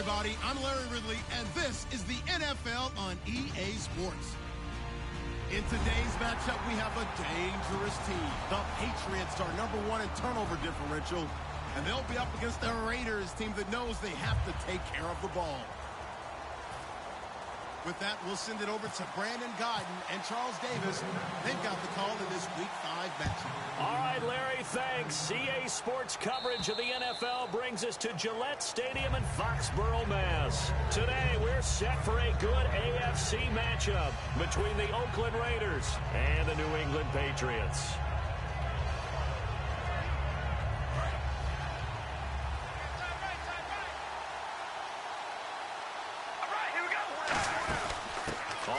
everybody. I'm Larry Ridley, and this is the NFL on EA Sports. In today's matchup, we have a dangerous team. The Patriots are #1 in turnover differential, and they'll be up against the Raiders, team that knows they have to take care of the ball. With that, we'll send it over to Brandon Guyton and Charles Davis. They've got the call in this Week 5 matchup. All right, Larry, thanks. EA Sports coverage of the NFL brings us to Gillette Stadium in Foxborough, Mass. Today, we're set for a good AFC matchup between the Oakland Raiders and the New England Patriots.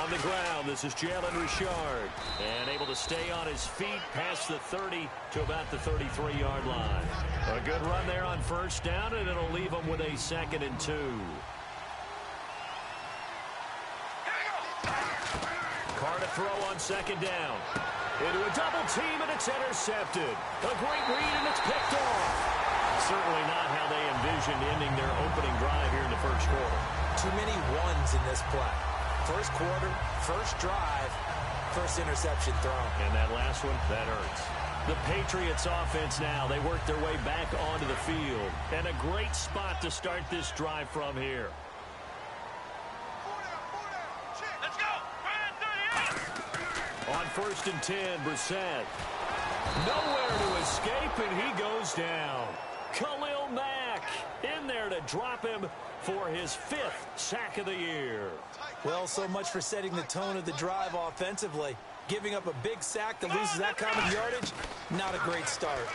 On the ground, this is Jalen Richard, and able to stay on his feet past the 30 to about the 33-yard line. A good run there on first down, and it'll leave him with a 2nd and 2. Carr to throw on 2nd down. Into a double team, and it's intercepted. A great read, and it's picked off. Certainly not how they envisioned ending their opening drive here in the first quarter. Too many ones in this play. First quarter, first drive, first interception thrown. And that last one, that hurts. The Patriots offense now, they work their way back onto the field. And a great spot to start this drive from here. Let's go! On 1st and 10, Brissett. Nowhere to escape, and he goes down. Khalil Mack in there to drop him for his 5th sack of the year. Well, so much for setting the tone of the drive offensively. Giving up a big sack that loses that kind of yardage, not a great start.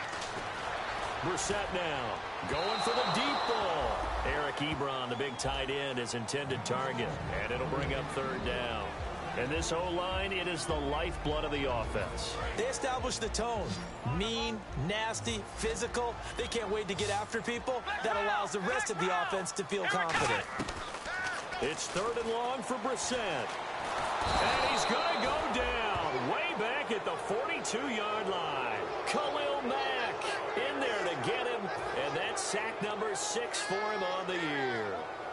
Brissett now going for the deep ball. Eric Ebron, the big tight end, his intended target. And it'll bring up 3rd down. And this O-line, it is the lifeblood of the offense. They establish the tone. Mean, nasty, physical. They can't wait to get after people. That allows the rest of the offense to feel confident. It's 3rd and long for Brissett. And he's going to go down way back at the 42-yard line. Khalil Mack in there to get him. And that's sack number 6 for him on the year.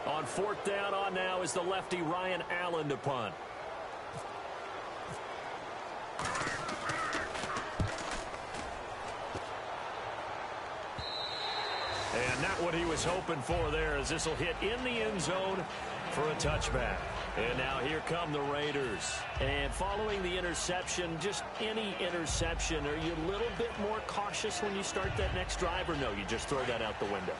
On 4th down on now is the lefty Ryan Allen to punt. And not what he was hoping for there, as this will hit in the end zone for a touchback. And now here come the Raiders. And following the interception, just any interception, are you a little bit more cautious when you start that next drive, or no, you just throw that out the window?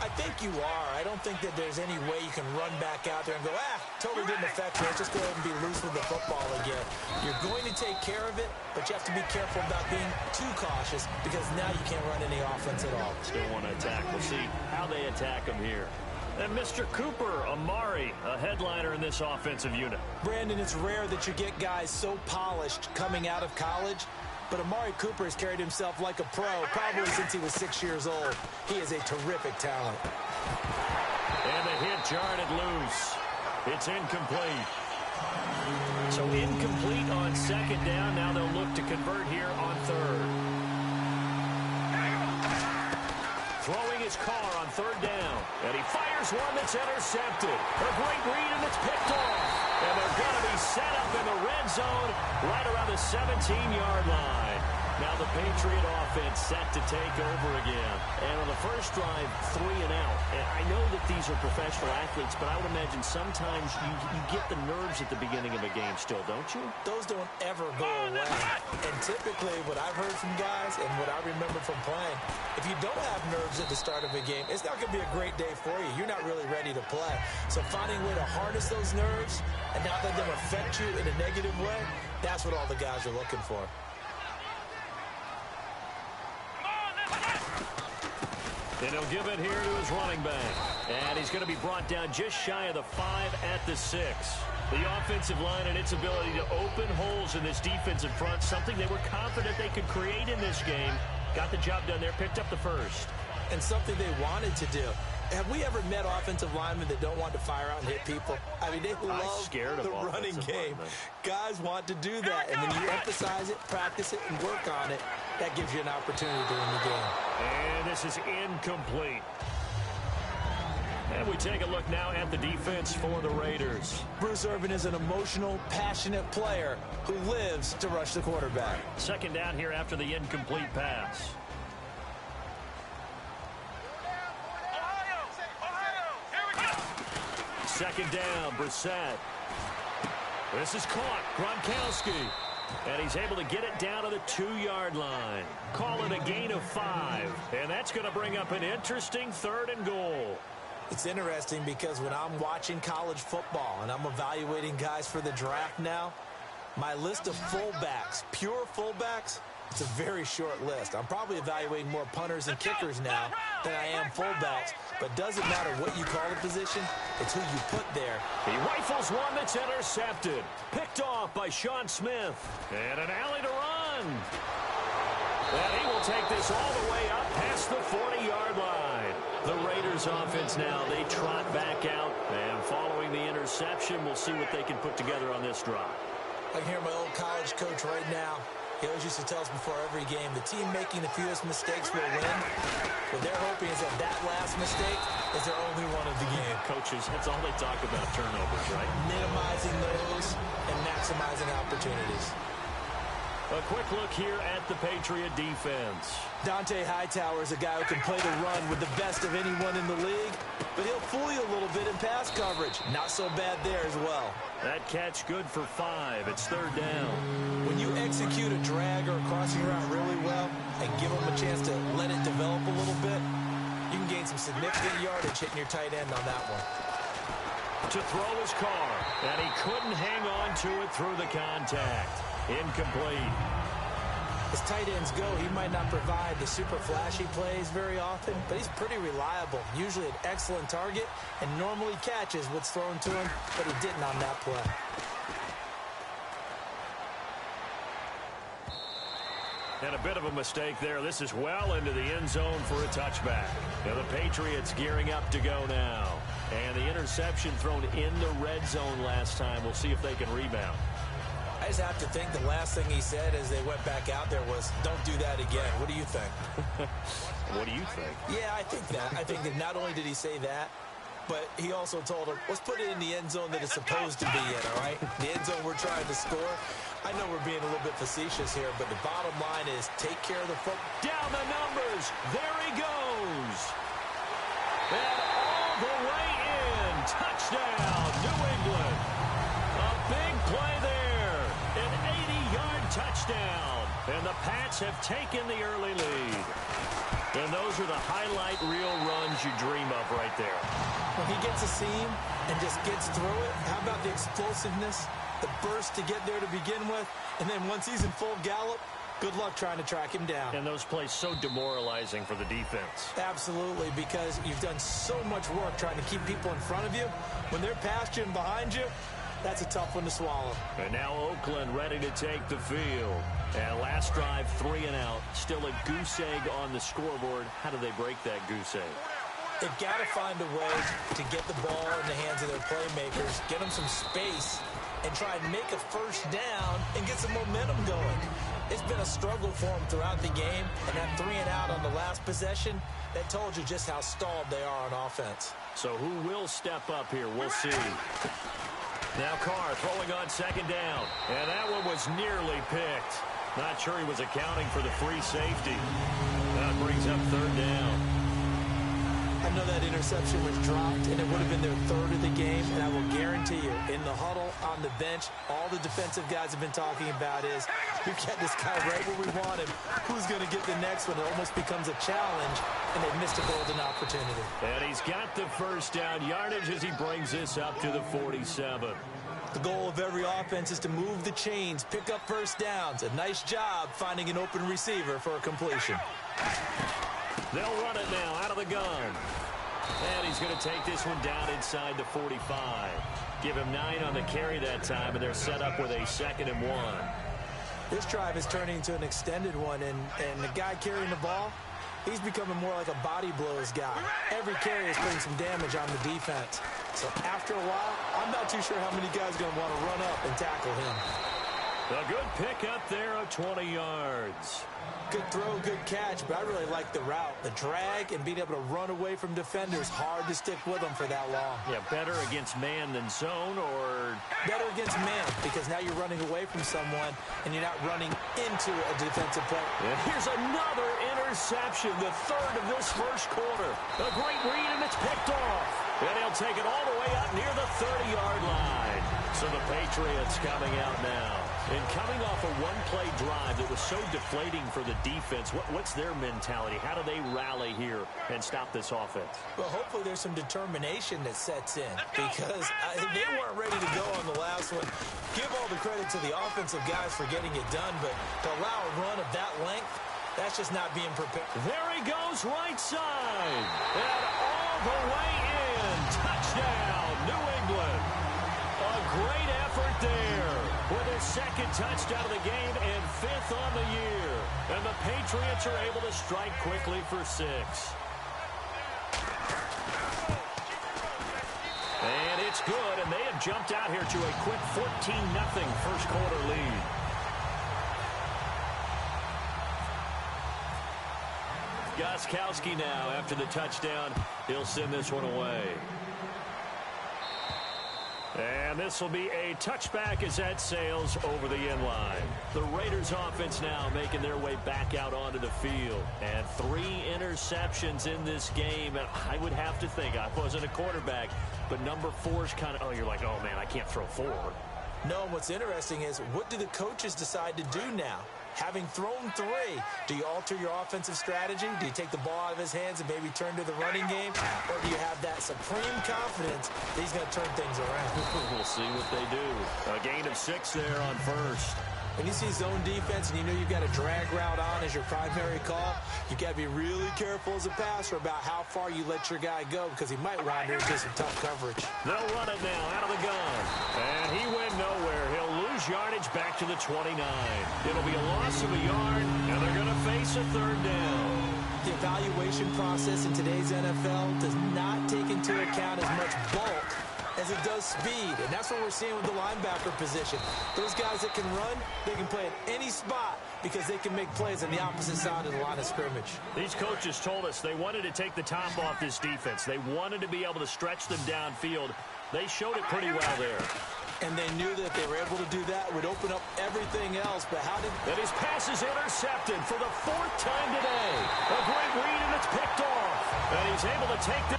I think you are. I don't think that there's any way you can run back out there and go, totally didn't affect me. Let's just go ahead and be loose with the football again. You're going to take care of it, but you have to be careful about being too cautious because now you can't run any offense at all. Still want to attack. We'll see how they attack him here. And Mr. Cooper, Amari, a headliner in this offensive unit. Brandon, it's rare that you get guys so polished coming out of college. But Amari Cooper has carried himself like a pro probably since he was 6 years old. He is a terrific talent. And the hit jarred it loose. It's incomplete. So incomplete on 2nd down. Now they'll look to convert here on 3rd. Throwing his car on 3rd down. And he fires one that's intercepted. A great read, and it's picked off. And they're going to be set up in the red zone right around the 17-yard line. Now the Patriot offense set to take over again. And on the first drive, 3 and out. And I know that these are professional athletes, but I would imagine sometimes you get the nerves at the beginning of a game still, don't you? Those don't ever go away. And typically what I've heard from guys and what I remember from playing, if you don't have nerves at the start of a game, it's not going to be a great day for you. You're not really ready to play. So finding a way to harness those nerves and not let them affect you in a negative way, that's what all the guys are looking for. And he'll give it here to his running back. And he's going to be brought down just shy of the 5 at the 6. The offensive line and its ability to open holes in this defensive front, something they were confident they could create in this game. Got the job done there, picked up the first. And something they wanted to do. Have we ever met offensive linemen that don't want to fire out and hit people? I mean, they love the running game. Guys want to do that. And when you emphasize it, practice it, and work on it, that gives you an opportunity to win the game. And this is incomplete. And we take a look now at the defense for the Raiders. Bruce Irvin is an emotional, passionate player who lives to rush the quarterback. Second down here after the incomplete pass. Second down, Brissett. This is caught, Gronkowski. And he's able to get it down to the 2-yard line. Call it a gain of 5. And that's going to bring up an interesting 3rd and goal. It's interesting because when I'm watching college football and I'm evaluating guys for the draft now, my list of fullbacks, pure fullbacks, it's a very short list. I'm probably evaluating more punters and kickers now than I am fullbacks. But doesn't matter what you call the position, it's who you put there. He rifles one that's intercepted. Picked off by Sean Smith. And an alley to run. And he will take this all the way up past the 40-yard line. The Raiders offense now, they trot back out. And following the interception, we'll see what they can put together on this drive. I can hear my old college coach right now. He always used to tell us before every game, the team making the fewest mistakes will win. What they're hoping is that last mistake is their only one of the game. Coaches, that's all they talk about, turnovers, right? Minimizing those and maximizing opportunities. A quick look here at the Patriot defense. Dante Hightower is a guy who can play the run with the best of anyone in the league, but he'll fool you a little bit in pass coverage. Not so bad there as well. That catch good for 5. It's 3rd down. When you execute a drag or a crossing route really well and give them a chance to let it develop a little bit, you can gain some significant yardage hitting your tight end on that one. To throw his car, and he couldn't hang on to it through the contact. Incomplete. As tight ends go, he might not provide the super flashy plays very often, but he's pretty reliable. Usually an excellent target and normally catches what's thrown to him, but he didn't on that play. And a bit of a mistake there. This is well into the end zone for a touchback. Now the Patriots gearing up to go now. And the interception thrown in the red zone last time. We'll see if they can rebound. I just have to think the last thing he said as they went back out there was, don't do that again. What do you think? What do you think? Yeah, I think that. I think that not only did he say that, but he also told him, let's put it in the end zone that it's supposed to be in, all right? The end zone we're trying to score. I know we're being a little bit facetious here, but the bottom line is take care of the football. Down the numbers. There he goes. And all the way in. Touchdown, New England. A big play there. An 80-yard touchdown. And the Pats have taken the early lead. And those are the highlight reel runs you dream of right there. When he gets a seam and just gets through it, how about the explosiveness, the burst to get there to begin with, and then once he's in full gallop, good luck trying to track him down. And those plays so demoralizing for the defense. Absolutely, because you've done so much work trying to keep people in front of you. When they're past you and behind you, that's a tough one to swallow. And now Oakland ready to take the field. And last drive, 3 and out. Still a goose egg on the scoreboard. How do they break that goose egg? They've got to find a way to get the ball in the hands of their playmakers, get them some space, and try and make a first down and get some momentum going. It's been a struggle for them throughout the game, and that 3 and out on the last possession, that told you just how stalled they are on offense. So who will step up here? We'll see. Now Carr throwing on second down, and that one was nearly picked. Not sure he was accounting for the free safety. That brings up 3rd down. I know that interception was dropped, and it would have been their 3rd of the game, and I will guarantee you, in the huddle, on the bench, all the defensive guys have been talking about is, we get this guy right where we want him. Who's going to get the next one? It almost becomes a challenge, and they missed a golden opportunity. And he's got the first down yardage as he brings this up to the 47. The goal of every offense is to move the chains, pick up first downs. A nice job finding an open receiver for a completion. They'll run it now out of the gun. And he's going to take this one down inside the 45. Give him 9 on the carry that time, and they're set up with a 2nd and 1. This drive is turning into an extended one, and the guy carrying the ball, he's becoming more like a body blows guy. Every carry is putting some damage on the defense. So after a while, I'm not too sure how many guys are going to want to run up and tackle him. A good pick up there of 20 yards. Good throw, good catch, but I really like the route. The drag and being able to run away from defenders, hard to stick with them for that long. Yeah, better against man than zone, or? Better against man, because now you're running away from someone and you're not running into a defensive player. And here's another interception, the third of this first quarter. A great read, and it's picked off. And he'll take it all the way up near the 30-yard line. So the Patriots coming out now. And coming off a one-play drive that was so deflating for the defense, what's their mentality? How do they rally here and stop this offense? Well, hopefully there's some determination that sets in, because they weren't ready to go on the last one. Give all the credit to the offensive guys for getting it done, but to allow a run of that length, that's just not being prepared. There he goes, right side. And all the way in. Touchdown, New England. A great effort there with his second touchdown of the game and fifth on the year. And the Patriots are able to strike quickly for 6. And it's good, and they have jumped out here to a quick 14-0 first quarter lead. Gostkowski now after the touchdown. He'll send this one away. And this will be a touchback as that sails over the end line. The Raiders offense now making their way back out onto the field. And 3 interceptions in this game. And I would have to think, I wasn't a quarterback, but number 4 is kind of, oh, you're like, oh, man, I can't throw 4. No, what's interesting is, what do the coaches decide to do now? Having thrown 3, do you alter your offensive strategy? Do you take the ball out of his hands and maybe turn to the running game? Or do you have that supreme confidence that he's going to turn things around? We'll see what they do. A gain of 6 there on first. When you see zone defense and you know you've got a drag route on as your primary call, you've got to be really careful as a passer about how far you let your guy go, because he might wander into some tough coverage. They'll run it now out of the gun. And he went nowhere. He'll lose yardage back to the 29. It'll be a loss of a yard, and they're going to face a third down. The evaluation process in today's NFL does not take into account as much bulk as it does speed, and that's what we're seeing with the linebacker position. Those guys that can run, they can play at any spot because they can make plays on the opposite side of the line of scrimmage. These coaches told us they wanted to take the top off this defense. They wanted to be able to stretch them downfield. They showed it pretty well there. And they knew that if they were able to do that, it would open up everything else. But how did... And his pass is intercepted for the 4th time today. A great read, and it's picked off. And he's able to take the...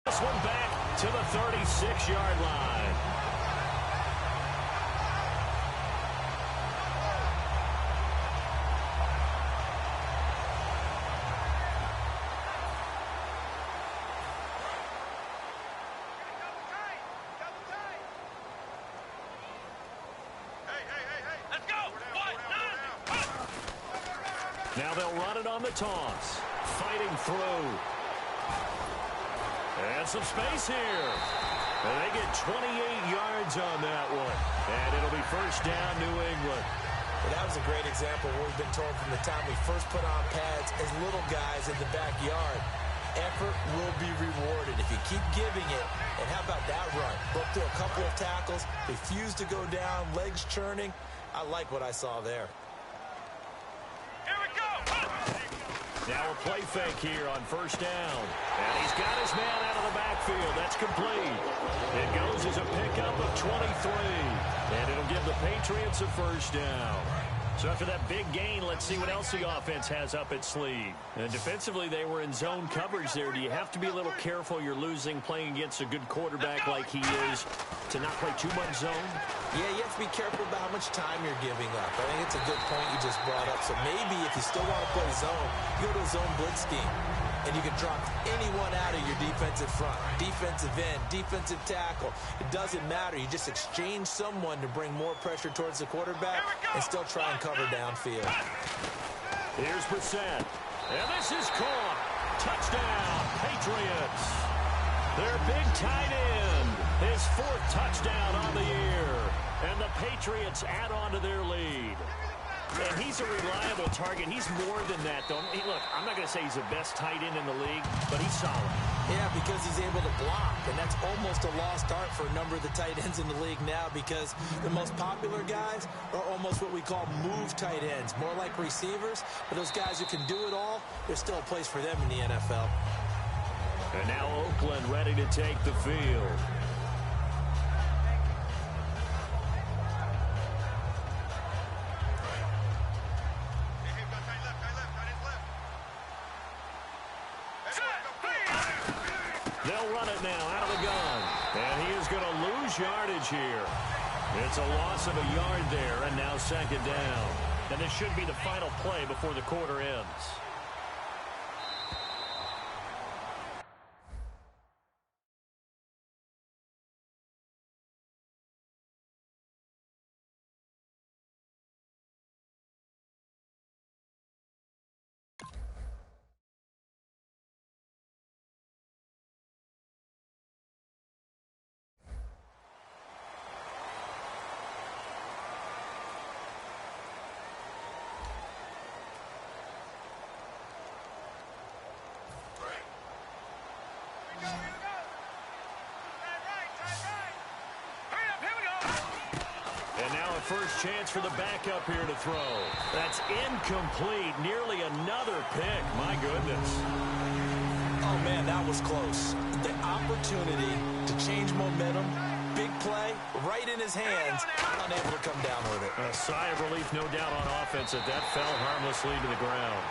This one back to the 36-yard line. Let's go. Now they'll run it on the toss. Fighting through. And some space here. And they get 28 yards on that one. And it'll be first down, New England. Well, that was a great example of what we've been told from the time we first put on pads as little guys in the backyard. Effort will be rewarded if you keep giving it. And how about that run? Broke through a couple of tackles, refused to go down, legs churning. I like what I saw there. Here we go. Now a play fake here on first down. And he's got his man out of the backfield. That's complete. It goes as a pickup of 23. And it'll give the Patriots a first down. So after that big gain, let's see what else the offense has up its sleeve. And defensively, they were in zone coverage there. Do you have to be a little careful? You're losing playing against a good quarterback like he is. to not play too much zone? Yeah, you have to be careful about how much time you're giving up. I think it's a good point you just brought up. So maybe if you still want to play zone, you go to a zone blitz scheme. And you can drop anyone out of your defensive front, defensive end, defensive tackle. It doesn't matter. You just exchange someone to bring more pressure towards the quarterback and still try and cover downfield. Here's Brissett. And this is caught. Touchdown, Patriots. Their big tight end. His 4th touchdown on the year. And the Patriots add on to their lead. And he's a reliable target. He's more than that, though. Look, I'm not going to say he's the best tight end in the league, but he's solid. Yeah, because he's able to block, and that's almost a lost art for a number of the tight ends in the league now because the most popular guys are almost what we call move tight ends, more like receivers. But those guys who can do it all, there's still a place for them in the NFL. And now Oakland ready to take the field. They'll run it now out of the gun. And he is going to lose yardage here. It's a loss of a yard there, and now 2nd down. And this should be the final play before the quarter ends. And now a first chance for the backup here to throw. That's incomplete. Nearly another pick. My goodness. Oh, man, that was close. The opportunity to change momentum, big play, right in his hands, unable to come down with it. A sigh of relief, no doubt, on offense that fell harmlessly to the ground.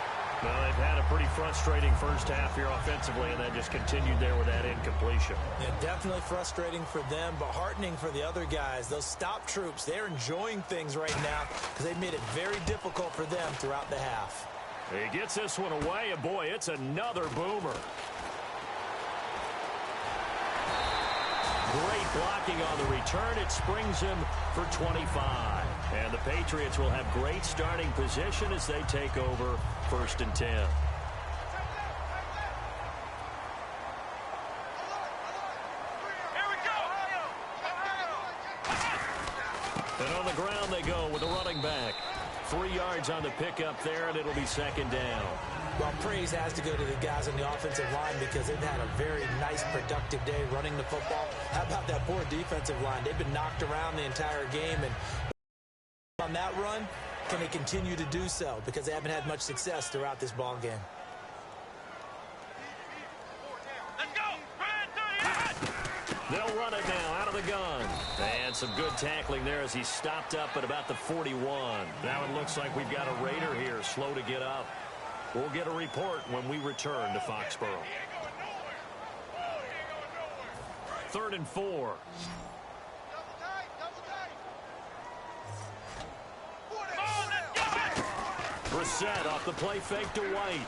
Well, they've had a pretty frustrating first half here offensively, and then just continued there with that incompletion. Yeah, definitely frustrating for them, but heartening for the other guys. Those stop troops, they're enjoying things right now because they've made it very difficult for them throughout the half. He gets this one away, and boy, it's another boomer. Great blocking on the return. It springs him for 25. And the Patriots will have great starting position as they take over 1st and 10. And on the ground they go with a running back. 3 yards on the pickup there, and it'll be 2nd down. Well, praise has to go to the guys on the offensive line because they've had a very nice, productive day running the football. How about that poor defensive line? They've been knocked around the entire game, and on that run, can they continue to do so? Because they haven't had much success throughout this ball game. Let's go! They'll run it now out of the gun. And some good tackling there as he stopped up at about the 41. Now it looks like we've got a Raider here, slow to get up. We'll get a report when we return to Foxborough. 3rd and 4. Brissett off the play fake to White.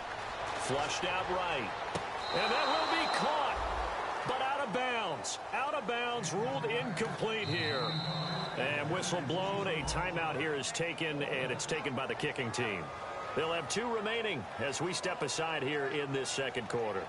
Flushed out right. And that will be caught. But out of bounds. Out of bounds, ruled incomplete here. And whistle blown. A timeout here is taken, and it's taken by the kicking team. They'll have 2 remaining as we step aside here in this 2nd quarter.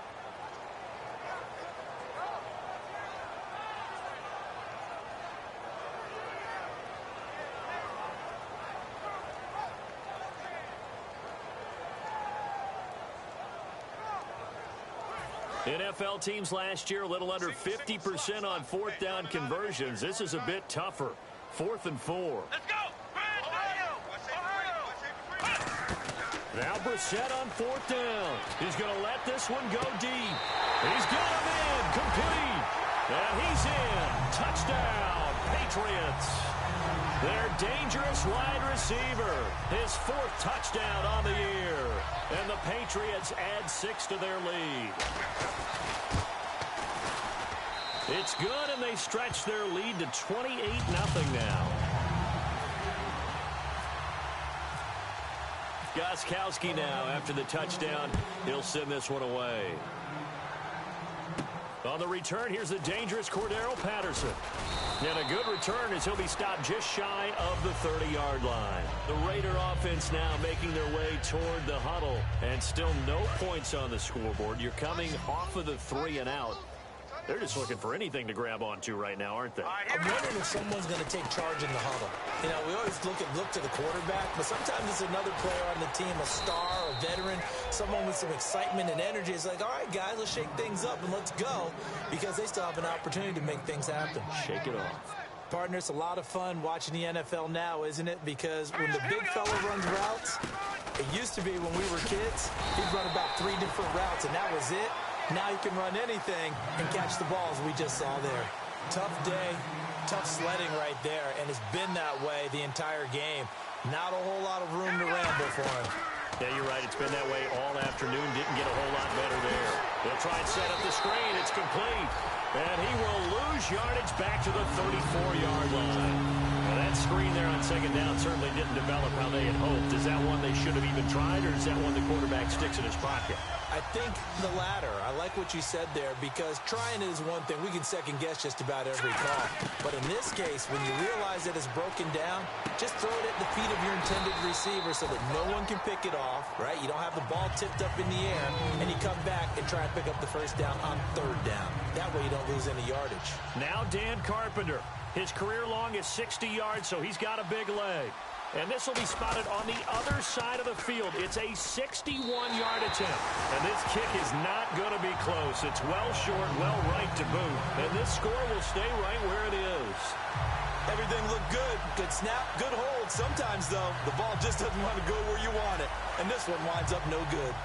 NFL teams last year a little under 50% on 4th down conversions. This is a bit tougher. 4th and 4. Let's go! Now Brissett on 4th down. He's going to let this one go deep. He's got him in. Complete. And he's in. Touchdown, Patriots. Their dangerous wide receiver. His 4th touchdown on the year. And the Patriots add 6 to their lead. It's good, and they stretch their lead to 28-0 now. Gostkowski now after the touchdown. He'll send this one away. On the return, here's the dangerous Cordero Patterson. And a good return as he'll be stopped just shy of the 30-yard line. The Raider offense now making their way toward the huddle. And still no points on the scoreboard. You're coming off of the 3-and-out. They're just looking for anything to grab onto right now, aren't they? I'm wondering if someone's going to take charge in the huddle. You know, we always look to the quarterback, but sometimes it's another player on the team, a star, a veteran, someone with some excitement and energy. It's like, all right, guys, let's shake things up and let's go, because they still have an opportunity to make things happen. Shake it off. Partner, it's a lot of fun watching the NFL now, isn't it? Because when the big fella runs routes, it used to be when we were kids, he'd run about 3 different routes, and that was it. Now you can run anything and catch the balls we just saw there. Tough day, tough sledding right there, and it's been that way the entire game. Not a whole lot of room to ramble for him. Yeah, you're right. It's been that way all afternoon. Didn't get a whole lot better there. They'll try and set up the screen. It's complete. And he will lose yardage back to the 34-yard line. Now, that screen there on second down certainly didn't develop how they had hoped. Is that one they should have even tried, or is that one the quarterback sticks in his pocket? I think the latter. I like what you said there, because trying it is one thing. We can second guess just about every call. But in this case, when you realize that it's broken down, just throw it at the feet of your intended receiver so that no one can pick it off, right? You don't have the ball tipped up in the air, and you come back and try and pick up the first down on third down. That way you don't lose any yardage. Now Dan Carpenter. His career long is 60 yards, so he's got a big leg. And this will be spotted on the other side of the field. It's a 61-yard attempt. And this kick is not going to be close. It's well short, well right to boot. And this score will stay right where it is. Everything looked good. Good snap, good hold. Sometimes, though, the ball just doesn't want to go where you want it. And this one winds up no good.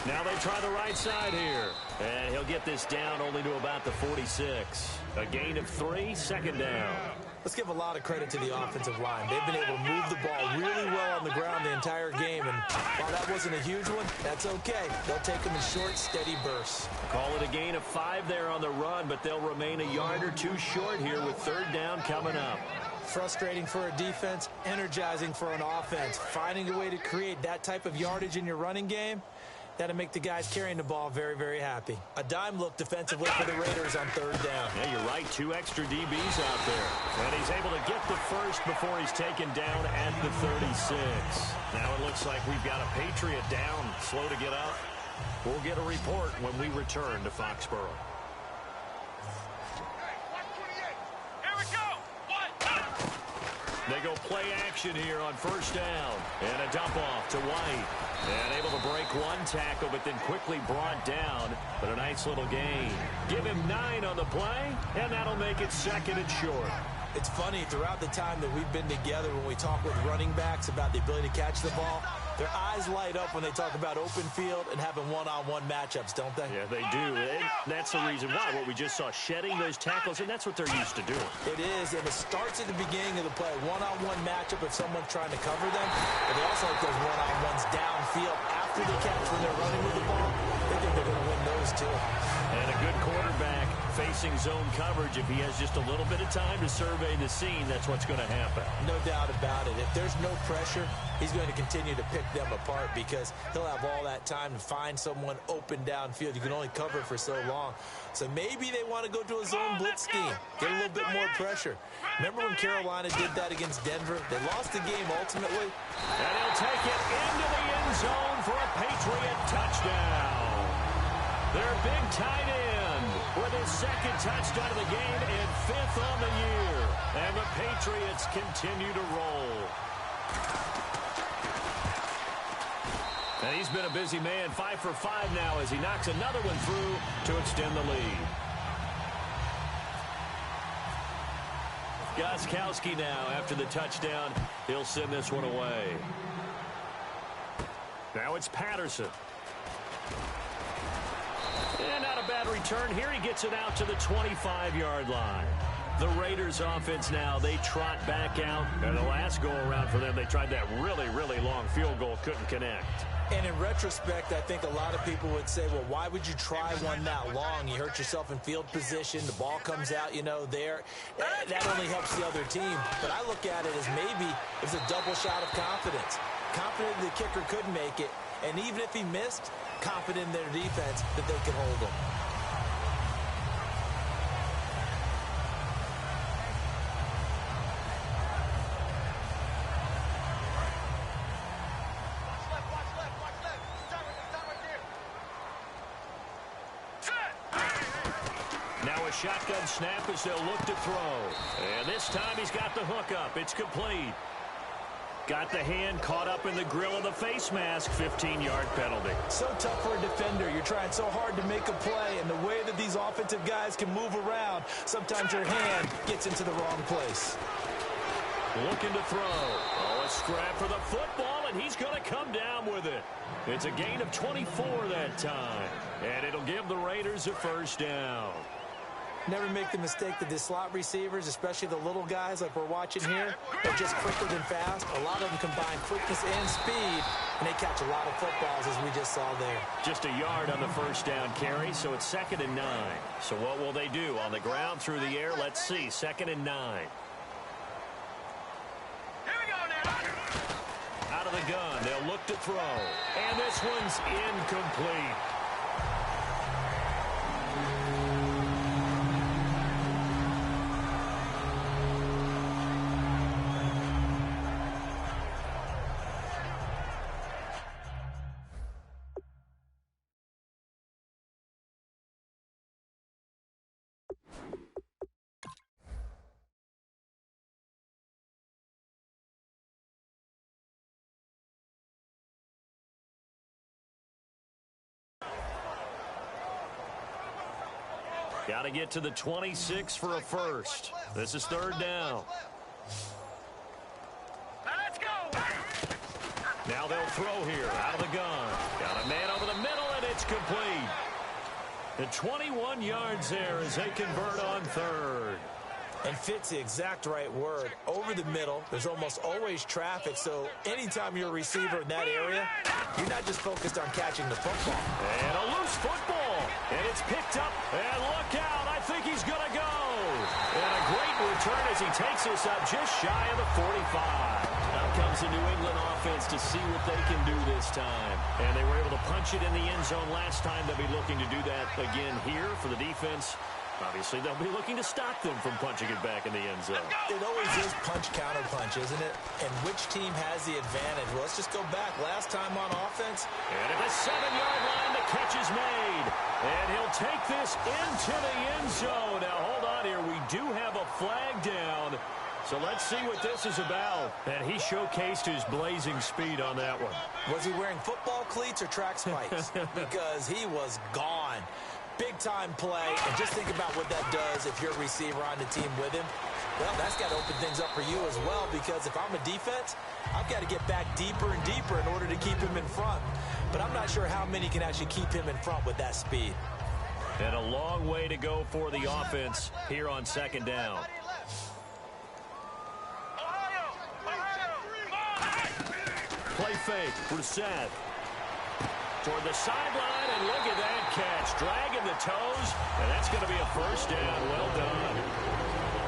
Now they try the right side here. And he'll get this down only to about the 46. A gain of 3, second down. Let's give a lot of credit to the offensive line. They've been able to move the ball really well on the ground the entire game. And while that wasn't a huge one, that's okay. They'll take them in short, steady bursts. Call it a gain of 5 there on the run, but they'll remain a yard or 2 short here with third down coming up. Frustrating for a defense, energizing for an offense. Finding a way to create that type of yardage in your running game, that'll make the guys carrying the ball very, very happy. A dime look defensively for the Raiders on third down. Yeah, you're right. 2 extra DBs out there. And he's able to get the first before he's taken down at the 36. Now it looks like we've got a Patriot down, slow to get up. We'll get a report when we return to Foxborough. Here we go. They go play action here on first down. And a dump off to White. And able to break one tackle, but then quickly brought down. But a nice little gain. Give him 9 on the play, and that'll make it second and short. It's funny, throughout the time that we've been together, when we talk with running backs about the ability to catch the ball, their eyes light up when they talk about open field and having one-on-one matchups, don't they? Yeah, they do. And that's the reason why. What we just saw, shedding those tackles, and that's what they're used to doing. It is, and it starts at the beginning of the play. One-on-one matchup if someone's trying to cover them, but they also like those one-on-ones downfield after the catch when they're running with the ball. They think they're going to win those, too. And a good quarterback facing zone coverage. If he has just a little bit of time to survey the scene, that's what's going to happen. No doubt about it. If there's no pressure, he's going to continue to pick them apart because he'll have all that time to find someone open downfield. You can only cover for so long. So maybe they want to go to a zone blitz scheme, get a little bit more pressure. Remember when Carolina did that against Denver? They lost the game ultimately. And he'll take it into the end zone for a Patriot touchdown. Their big tight end with his second touchdown of the game and 5th on the year. And the Patriots continue to roll. And he's been a busy man, 5 for 5 now as he knocks another one through to extend the lead. Gostkowski now after the touchdown. He'll send this one away. Now it's Patterson. And not a bad return here. He gets it out to the 25-yard line. The Raiders offense now, they trot back out. And the last go-around for them, they tried that really, really long field goal, couldn't connect. And in retrospect, I think a lot of people would say, well, why would you try one that long? You hurt yourself in field position. The ball comes out, there. That only helps the other team. But I look at it as maybe it's a double shot of confidence. Confident the kicker could make it. And even if he missed, confident in their defense that they can hold him. Shotgun snap as they'll look to throw. And this time he's got the hook up. It's complete. Got the hand caught up in the grill of the face mask. 15-yard penalty. So tough for a defender. You're trying so hard to make a play, and the way that these offensive guys can move around, sometimes your hand gets into the wrong place. Looking to throw. Oh, a scrap for the football, and he's going to come down with it. It's a gain of 24 that time, and it'll give the Raiders a first down. Never make the mistake that the slot receivers, especially the little guys like we're watching here, are just quicker than fast. A lot of them combine quickness and speed, and they catch a lot of footballs, as we just saw there. Just a yard on the first down carry, so it's 2nd and 9. So what will they do? On the ground, through the air, let's see. 2nd and 9. Here we go now. Out of the gun, they'll look to throw. And this one's incomplete. Got to get to the 26 for a first. This is 3rd down. Let's go. Now they'll throw here out of the gun. Got a man over the middle, and it's complete. The 21 yards there as they convert on 3rd. And fits the exact right word. Over the middle, there's almost always traffic, so anytime you're a receiver in that area, you're not just focused on catching the football. And a loose football. And it's picked up. And look out. I think he's going to go. And a great return as he takes us up just shy of the 45. Now comes the New England offense to see what they can do this time. And they were able to punch it in the end zone last time. They'll be looking to do that again here for the defense. Obviously, they'll be looking to stop them from punching it back in the end zone. It always is punch-counter-punch, isn't it? And which team has the advantage? Well, let's just go back. Last time on offense. And at the 7-yard line, the catch is made. And he'll take this into the end zone. Now, hold on here. We do have a flag down. So let's see what this is about. And he showcased his blazing speed on that one. Was he wearing football cleats or track spikes? Because he was gone. Big-time play, and just think about what that does if you're a receiver on the team with him. Well, that's got to open things up for you as well, because if I'm a defense, I've got to get back deeper and deeper in order to keep him in front. But I'm not sure how many can actually keep him in front with that speed. And a long way to go for the offense here on 2nd down. Play fake, Brissett. Toward the sideline, and look at that catch. Dragging the toes, and that's going to be a first down. Well done.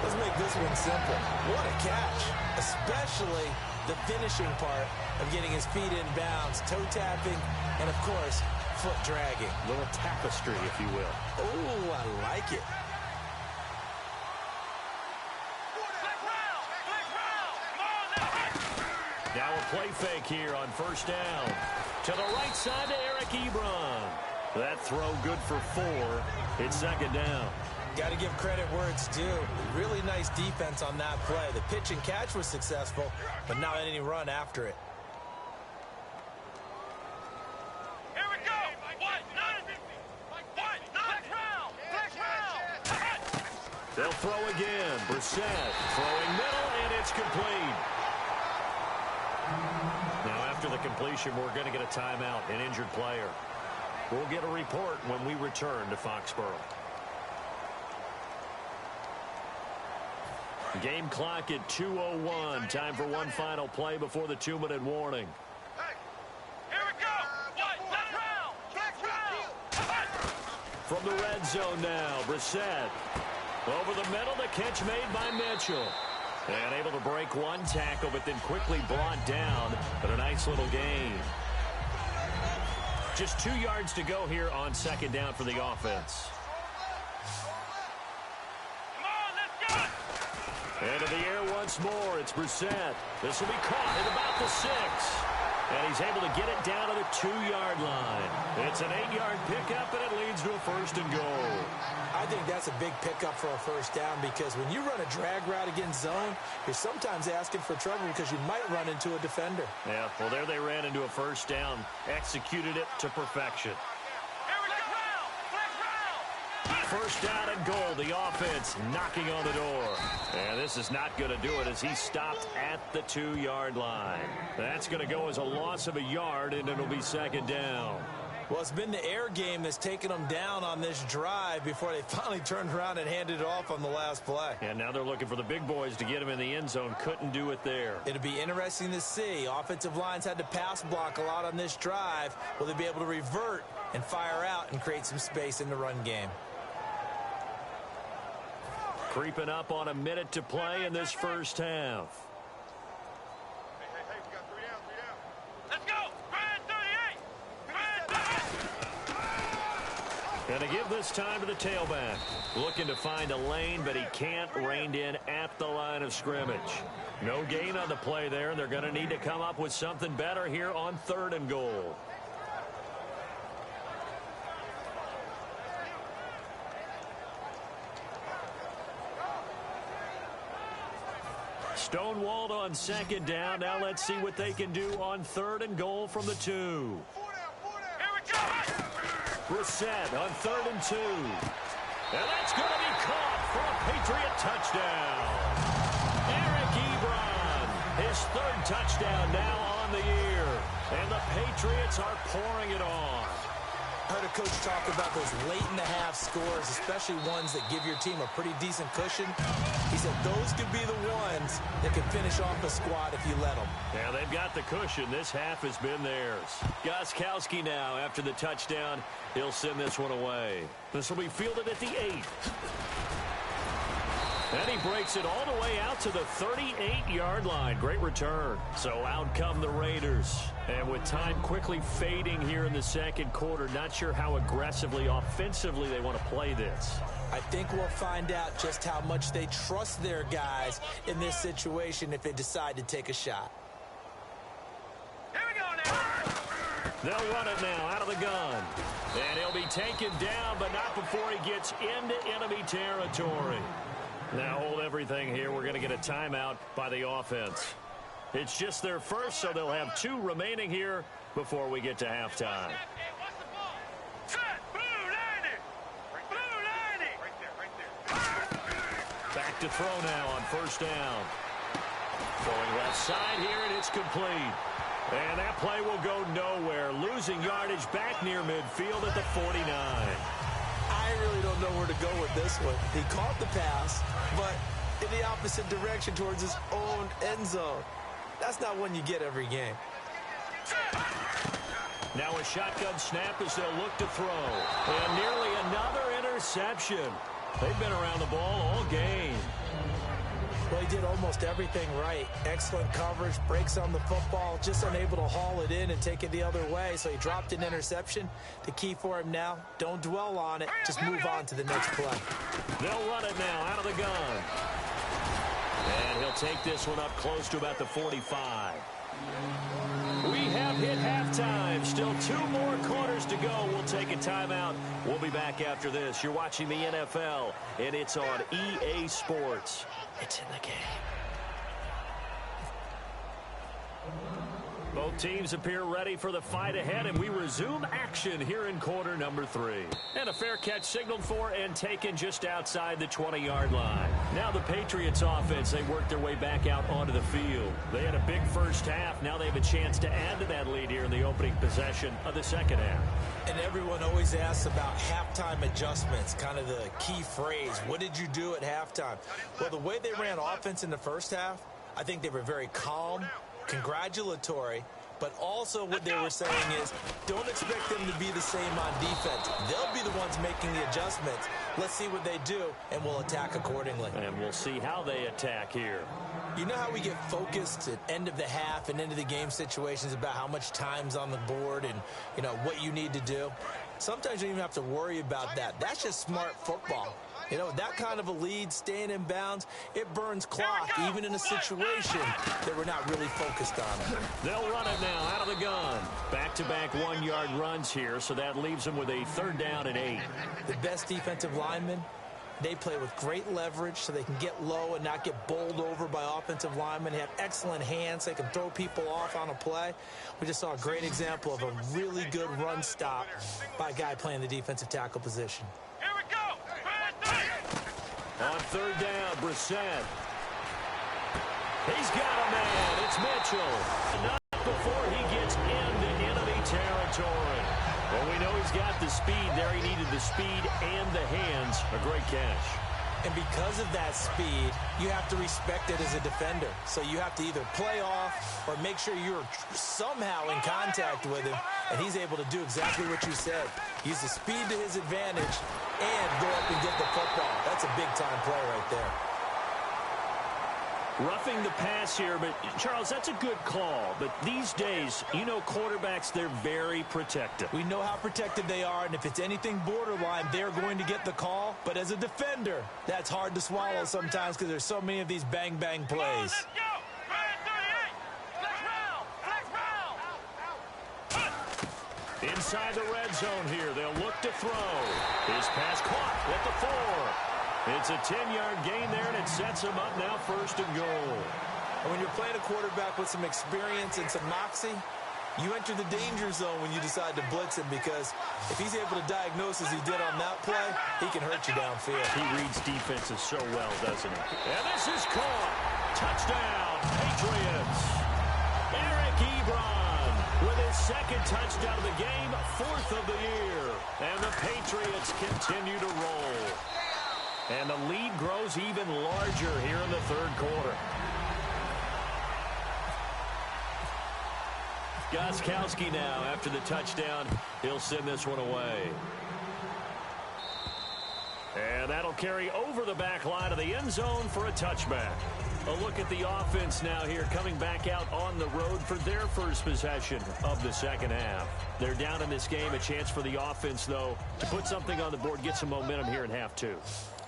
Let's make this one simple. What a catch, especially the finishing part of getting his feet in bounds, toe tapping, and, of course, foot dragging. Little tapestry, if you will. Oh, I like it. Now a play fake here on 1st down. To the right side to Eric Ebron. That throw good for 4. It's 2nd down. Got to give credit where it's due. Really nice defense on that play. The pitch and catch was successful, but not any run after it. Here we go. They'll throw again. Brissett throwing middle, and it's complete. Now, after the completion, we're going to get a timeout, an injured player. We'll get a report when we return to Foxborough. Game clock at 2:01. Time for one final play before the 2-minute warning. Here we go. Let's round. From the red zone now, Brissett. Over the middle, the catch made by Mitchell. And able to break one tackle, but then quickly brought down. But a nice little gain. Just 2 yards to go here on second down for the offense. Come on, let's go. Into the air once more. It's Brissett. This will be caught at about the 6. And he's able to get it down to the 2-yard line. It's an 8-yard pickup, and it leads to a 1st and goal. I think that's a big pickup for a first down because when you run a drag route against zone, you're sometimes asking for trouble because you might run into a defender. Yeah, well, there they ran into a first down, executed it to perfection. Here we go. First down and goal, the offense knocking on the door. And this is not going to do it as he stopped at the 2-yard line. That's going to go as a loss of a yard, and it'll be second down. Well, it's been the air game that's taken them down on this drive before they finally turned around and handed it off on the last play. And now they're looking for the big boys to get him in the end zone. Couldn't do it there. It'll be interesting to see. Offensive lines had to pass block a lot on this drive. Will they be able to revert and fire out and create some space in the run game? Creeping up on a minute to play in this first half. Hey, we got 3 down. Let's go. Grand 38. Going to give this time to the tailback. Looking to find a lane, but he can't rein in at the line of scrimmage. No gain on the play there, and they're going to need to come up with something better here on 3rd and goal. Stonewalled on second down. Now let's see what they can do on 3rd and goal from the 2. Here we go. Brissett on 3rd and 2. And that's going to be caught for a Patriot touchdown. Eric Ebron, his 3rd touchdown now on the year. And the Patriots are pouring it on. I heard a coach talk about those late-in-the-half scores, especially ones that give your team a pretty decent cushion. He said those could be the ones that can finish off a squad if you let them. Yeah, they've got the cushion. This half has been theirs. Gostkowski now, after the touchdown, he'll send this one away. This will be fielded at the 8. And he breaks it all the way out to the 38-yard line. Great return. So out come the Raiders. And with time quickly fading here in the second quarter, not sure how aggressively, offensively they want to play this. I think we'll find out just how much they trust their guys in this situation if they decide to take a shot. Here we go now. They'll run it now out of the gun. And he'll be taken down, but not before he gets into enemy territory. Now hold everything here. We're going to get a timeout by the offense. It's just their first, so they'll have 2 remaining here before we get to halftime. What's the ball? Set. Blue 90. Blue 90. Right there. Back to throw now on first down. Throwing left side here, and it's complete. And that play will go nowhere. Losing yardage back near midfield at the 49. I really don't know where to go with this one. He caught the pass, but in the opposite direction towards his own end zone. That's not one you get every game. Now a shotgun snap as they'll look to throw. And nearly another interception. They've been around the ball all game. Well, he did almost everything right. Excellent coverage, breaks on the football, just unable to haul it in and take it the other way. So he dropped an interception. The key for him now, don't dwell on it. Just move on to the next play. They'll run it now out of the gun. And he'll take this one up close to about the 45. We have hit halftime. Still 2 more quarters to go. We'll take a timeout. We'll be back after this. You're watching the NFL, and it's on EA Sports. It's in the game. Both Teams appear ready for the fight ahead, and we resume action here in quarter number 3. And a fair catch signaled for and taken just outside the 20-yard line. Now the Patriots offense, they work their way back out onto the field. They had a big first half. Now they have a chance to add to that lead here in the opening possession of the second half. And everyone always asks about halftime adjustments, kind of the key phrase. What did you do at halftime? Well, the way they ran offense in the first half, I think they were very calm, congratulatory, but also what they were saying is don't expect them to be the same on defense. They'll be the ones making the adjustments. Let's see what they do, and we'll attack accordingly. And we'll see how they attack here. You know how we get focused at end of the half and end of the game situations about how much time's on the board and, you know, what you need to do? Sometimes you don't even have to worry about that. That's just smart football. You know, that kind of a lead, staying in bounds, it burns clock, even in a situation that we're not really focused on. They'll run it now out of the gun. Back-to-back one-yard runs here, so that leaves them with a 3rd down and 8. The best defensive linemen, they play with great leverage so they can get low and not get bowled over by offensive linemen. They have excellent hands. They can throw people off on a play. We just saw a great example of a really good run stop by a guy playing the defensive tackle position. Here we go. On 3rd down, Brissett. He's got a man. It's Mitchell. Not before he gets into enemy territory. Well, we know he's got the speed there. He needed the speed and the hands. A great catch. And because of that speed, you have to respect it as a defender. So you have to either play off or make sure you're somehow in contact with him, and he's able to do exactly what you said. Use the speed to his advantage and go up and get the football. That's a big-time play right there. Roughing the pass here, but, Charles, that's a good call. But these days, you know quarterbacks, they're very protective. We know how protected they are, and if it's anything borderline, they're going to get the call. But as a defender, that's hard to swallow sometimes because there's so many of these bang-bang plays. Let's go. Inside the red zone here, they'll look to throw. His pass caught at the 4. It's a 10-yard gain there, and it sets him up now 1st and goal. And when you're playing a quarterback with some experience and some moxie, you enter the danger zone when you decide to blitz him, because if he's able to diagnose as he did on that play, he can hurt you downfield. He reads defenses so well, doesn't he? And this is caught. Touchdown, Patriots. Eric Ebron with his 2nd touchdown of the game, 4th of the year. And the Patriots continue to roll. And the lead grows even larger here in the 3rd quarter. Gostkowski now after the touchdown. He'll send this one away. And that'll carry over the back line of the end zone for a touchback. A look at the offense now here, coming back out on the road for their first possession of the second half. They're down in this game. A chance for the offense, though, to put something on the board, get some momentum here in half 2.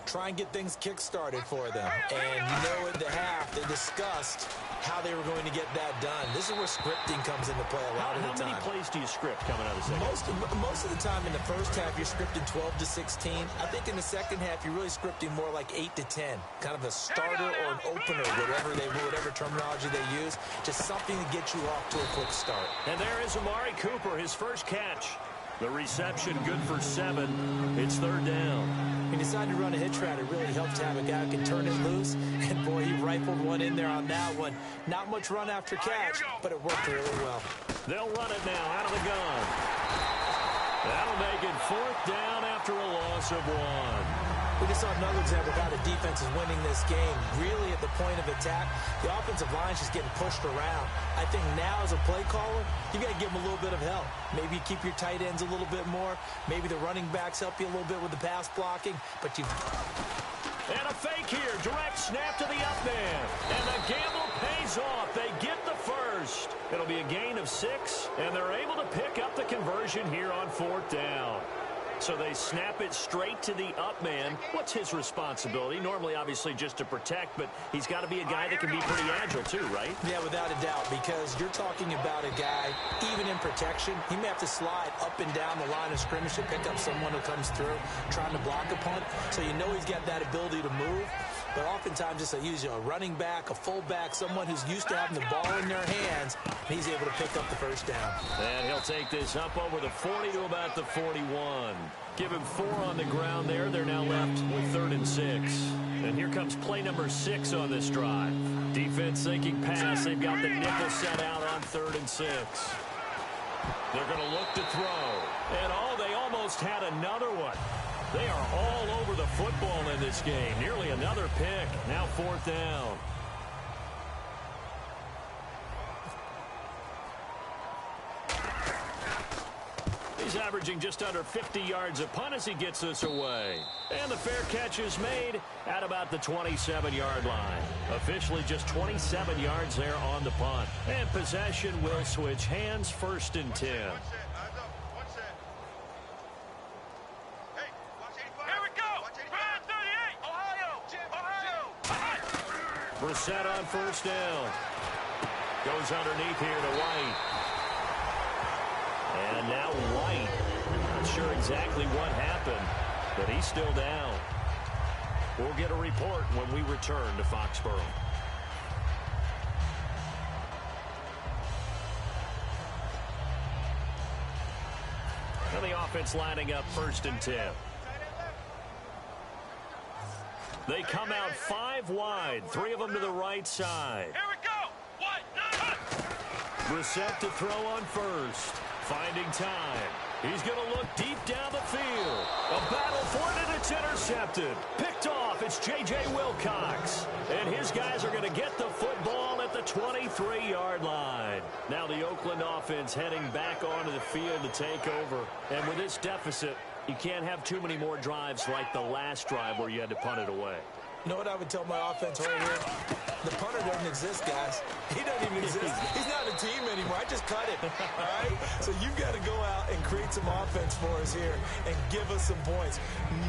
Try and get things kick-started for them. And you know at the half, they discussed how they were going to get that done. This is where scripting comes into play a lot of the time. How many plays do you script coming out of the second? Most of the time in the first half, you're scripting 12 to 16. I think in the second half, you're really scripting more like 8 to 10. Kind of a starter or an opener, whatever terminology they use. Just something to get you off to a quick start. And there is Amari Cooper, his first catch. The reception good for 7. It's 3rd down. He decided to run a hitch route. It really helped to have a guy who can turn it loose. And, boy, he rifled one in there on that one. Not much run after catch, but it worked really well. They'll run it now out of the gun. That'll make it 4th down after a loss of 1. We just saw another example of how the defense is winning this game. Really at the point of attack, the offensive line's just getting pushed around. I think now as a play caller, you got to give them a little bit of help. Maybe you keep your tight ends a little bit more. Maybe the running backs help you a little bit with the pass blocking. But you... And a fake here. Direct snap to the up man. And the gamble pays off. They get the first. It'll be a gain of 6, and they're able to pick up the conversion here on 4th down. So they snap it straight to the up man. What's his responsibility? Normally, obviously, just to protect, but he's got to be a guy that can be pretty agile too, right? Yeah, without a doubt, because you're talking about a guy, even in protection, he may have to slide up and down the line of scrimmage to pick up someone who comes through trying to block a punt. So you know he's got that ability to move. but oftentimes it's usually a running back, a fullback, someone who's used to having the ball in their hands, and he's able to pick up the first down. And he'll take this up over the 40 to about the 41. Give him 4 on the ground there. They're now left with 3rd and 6. And here comes play number 6 on this drive. Defense thinking pass. They've got the nickel set out on 3rd and 6. They're going to look to throw. And, they almost had another one. They are all over the football in this game. Nearly another pick. Now 4th down. He's averaging just under 50 yards a punt as he gets this away. And the fair catch is made at about the 27-yard line. Officially just 27 yards there on the punt. And possession will switch hands, 1st and 10. Brissett on 1st down. Goes underneath here to White. And now White. Not sure exactly what happened, but he's still down. We'll get a report when we return to Foxborough. And the offense lining up 1st and 10. They come out 5 wide, 3 of them to the right side. Here we go. Brissett to throw on 1st. Finding time. He's going to look deep down the field. A battle for it, and it's intercepted. Picked off. It's J.J. Wilcox. And his guys are going to get the football at the 23-yard line. Now the Oakland offense heading back onto the field to take over. And with this deficit, you can't have too many more drives like the last drive where you had to punt it away. You know what I would tell my offense right here? The punter doesn't exist, guys. He doesn't even exist. He's not a team anymore. I just cut it, all right? So you've got to go out and create some offense for us here and give us some points.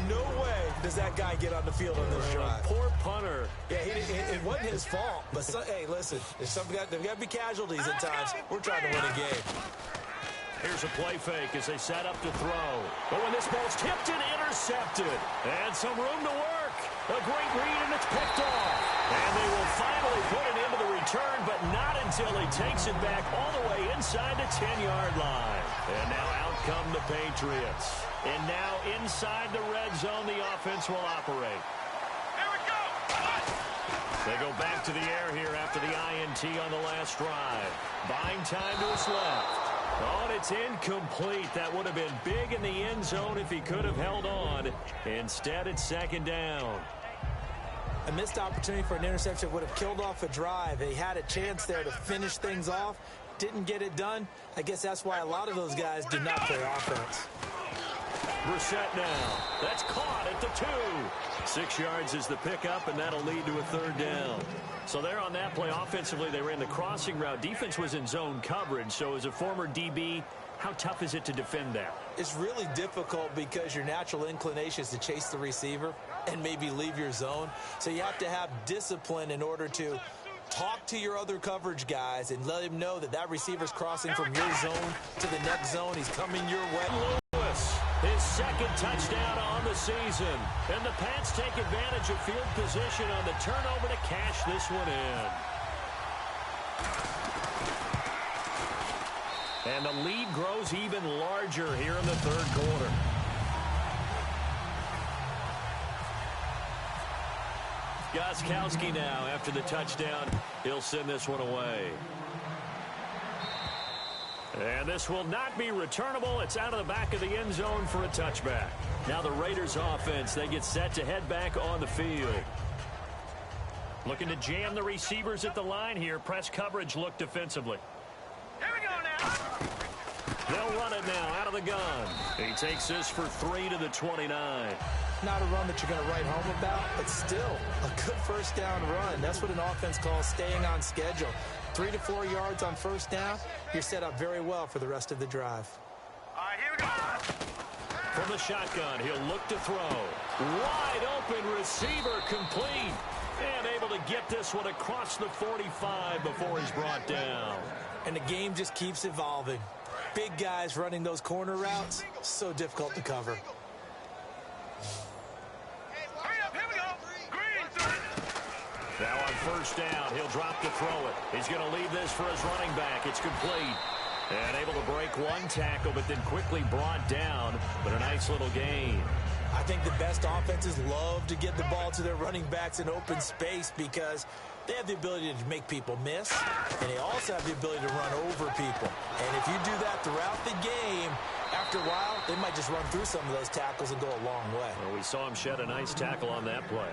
No way does that guy get on the field on this drive. Poor punter. Yeah, it wasn't his fault. But, hey, listen, there's got to be casualties at times. We're trying to win a game. Here's a play fake as they set up to throw. But when this ball's tipped and intercepted. And some room to work. A great read, and it's picked off. And they will finally put it into the return, but not until he takes it back all the way inside the 10-yard line. And now out come the Patriots. And now inside the red zone, the offense will operate. Here we go. They go back to the air here after the INT on the last drive. Buying time to his left. Oh, and it's incomplete. That would have been big in the end zone if he could have held on. Instead, it's 2nd down. A missed opportunity for an interception would have killed off a drive. They had a chance there to finish things off. Didn't get it done. I guess that's why a lot of those guys do not play offense. Brissett now. That's caught at the 2. 6 yards is the pickup, and that'll lead to a 3rd down. So there on that play, offensively, they ran the crossing route. Defense was in zone coverage. So as a former DB, how tough is it to defend that? It's really difficult because your natural inclination is to chase the receiver and maybe leave your zone. So you have to have discipline in order to talk to your other coverage guys and let him know that that receiver's crossing from your zone to the next zone. He's coming your way. Lewis, his 2nd touchdown on the season. And the Pats take advantage of field position on the turnover to cash this one in. And the lead grows even larger here in the 3rd quarter. Gostkowski now after the touchdown. He'll send this one away. And this will not be returnable. It's out of the back of the end zone for a touchback. Now the Raiders offense, they get set to head back on the field. Looking to jam the receivers at the line here. Press coverage look defensively. Here we go now. They'll run it now out of the gun. He takes this for 3 to the 29. Not a run that you're going to write home about, but still a good 1st down run. That's what an offense calls staying on schedule. 3 to 4 yards on 1st down. You're set up very well for the rest of the drive. All right, here we go. From the shotgun, he'll look to throw. Wide open receiver complete. And able to get this one across the 45 before he's brought down. And the game just keeps evolving. Big guys running those corner routes, so difficult to cover. Hurry up, here we go. Green. first down. He'll drop to throw it. He's going to leave this for his running back. It's complete. And able to break one tackle, but then quickly brought down. But a nice little gain. I think the best offenses love to get the ball to their running backs in open space because they have the ability to make people miss, and they also have the ability to run over people. And if you do that throughout the game, after a while, they might just run through some of those tackles and go a long way. Well, we saw him shed a nice tackle on that play.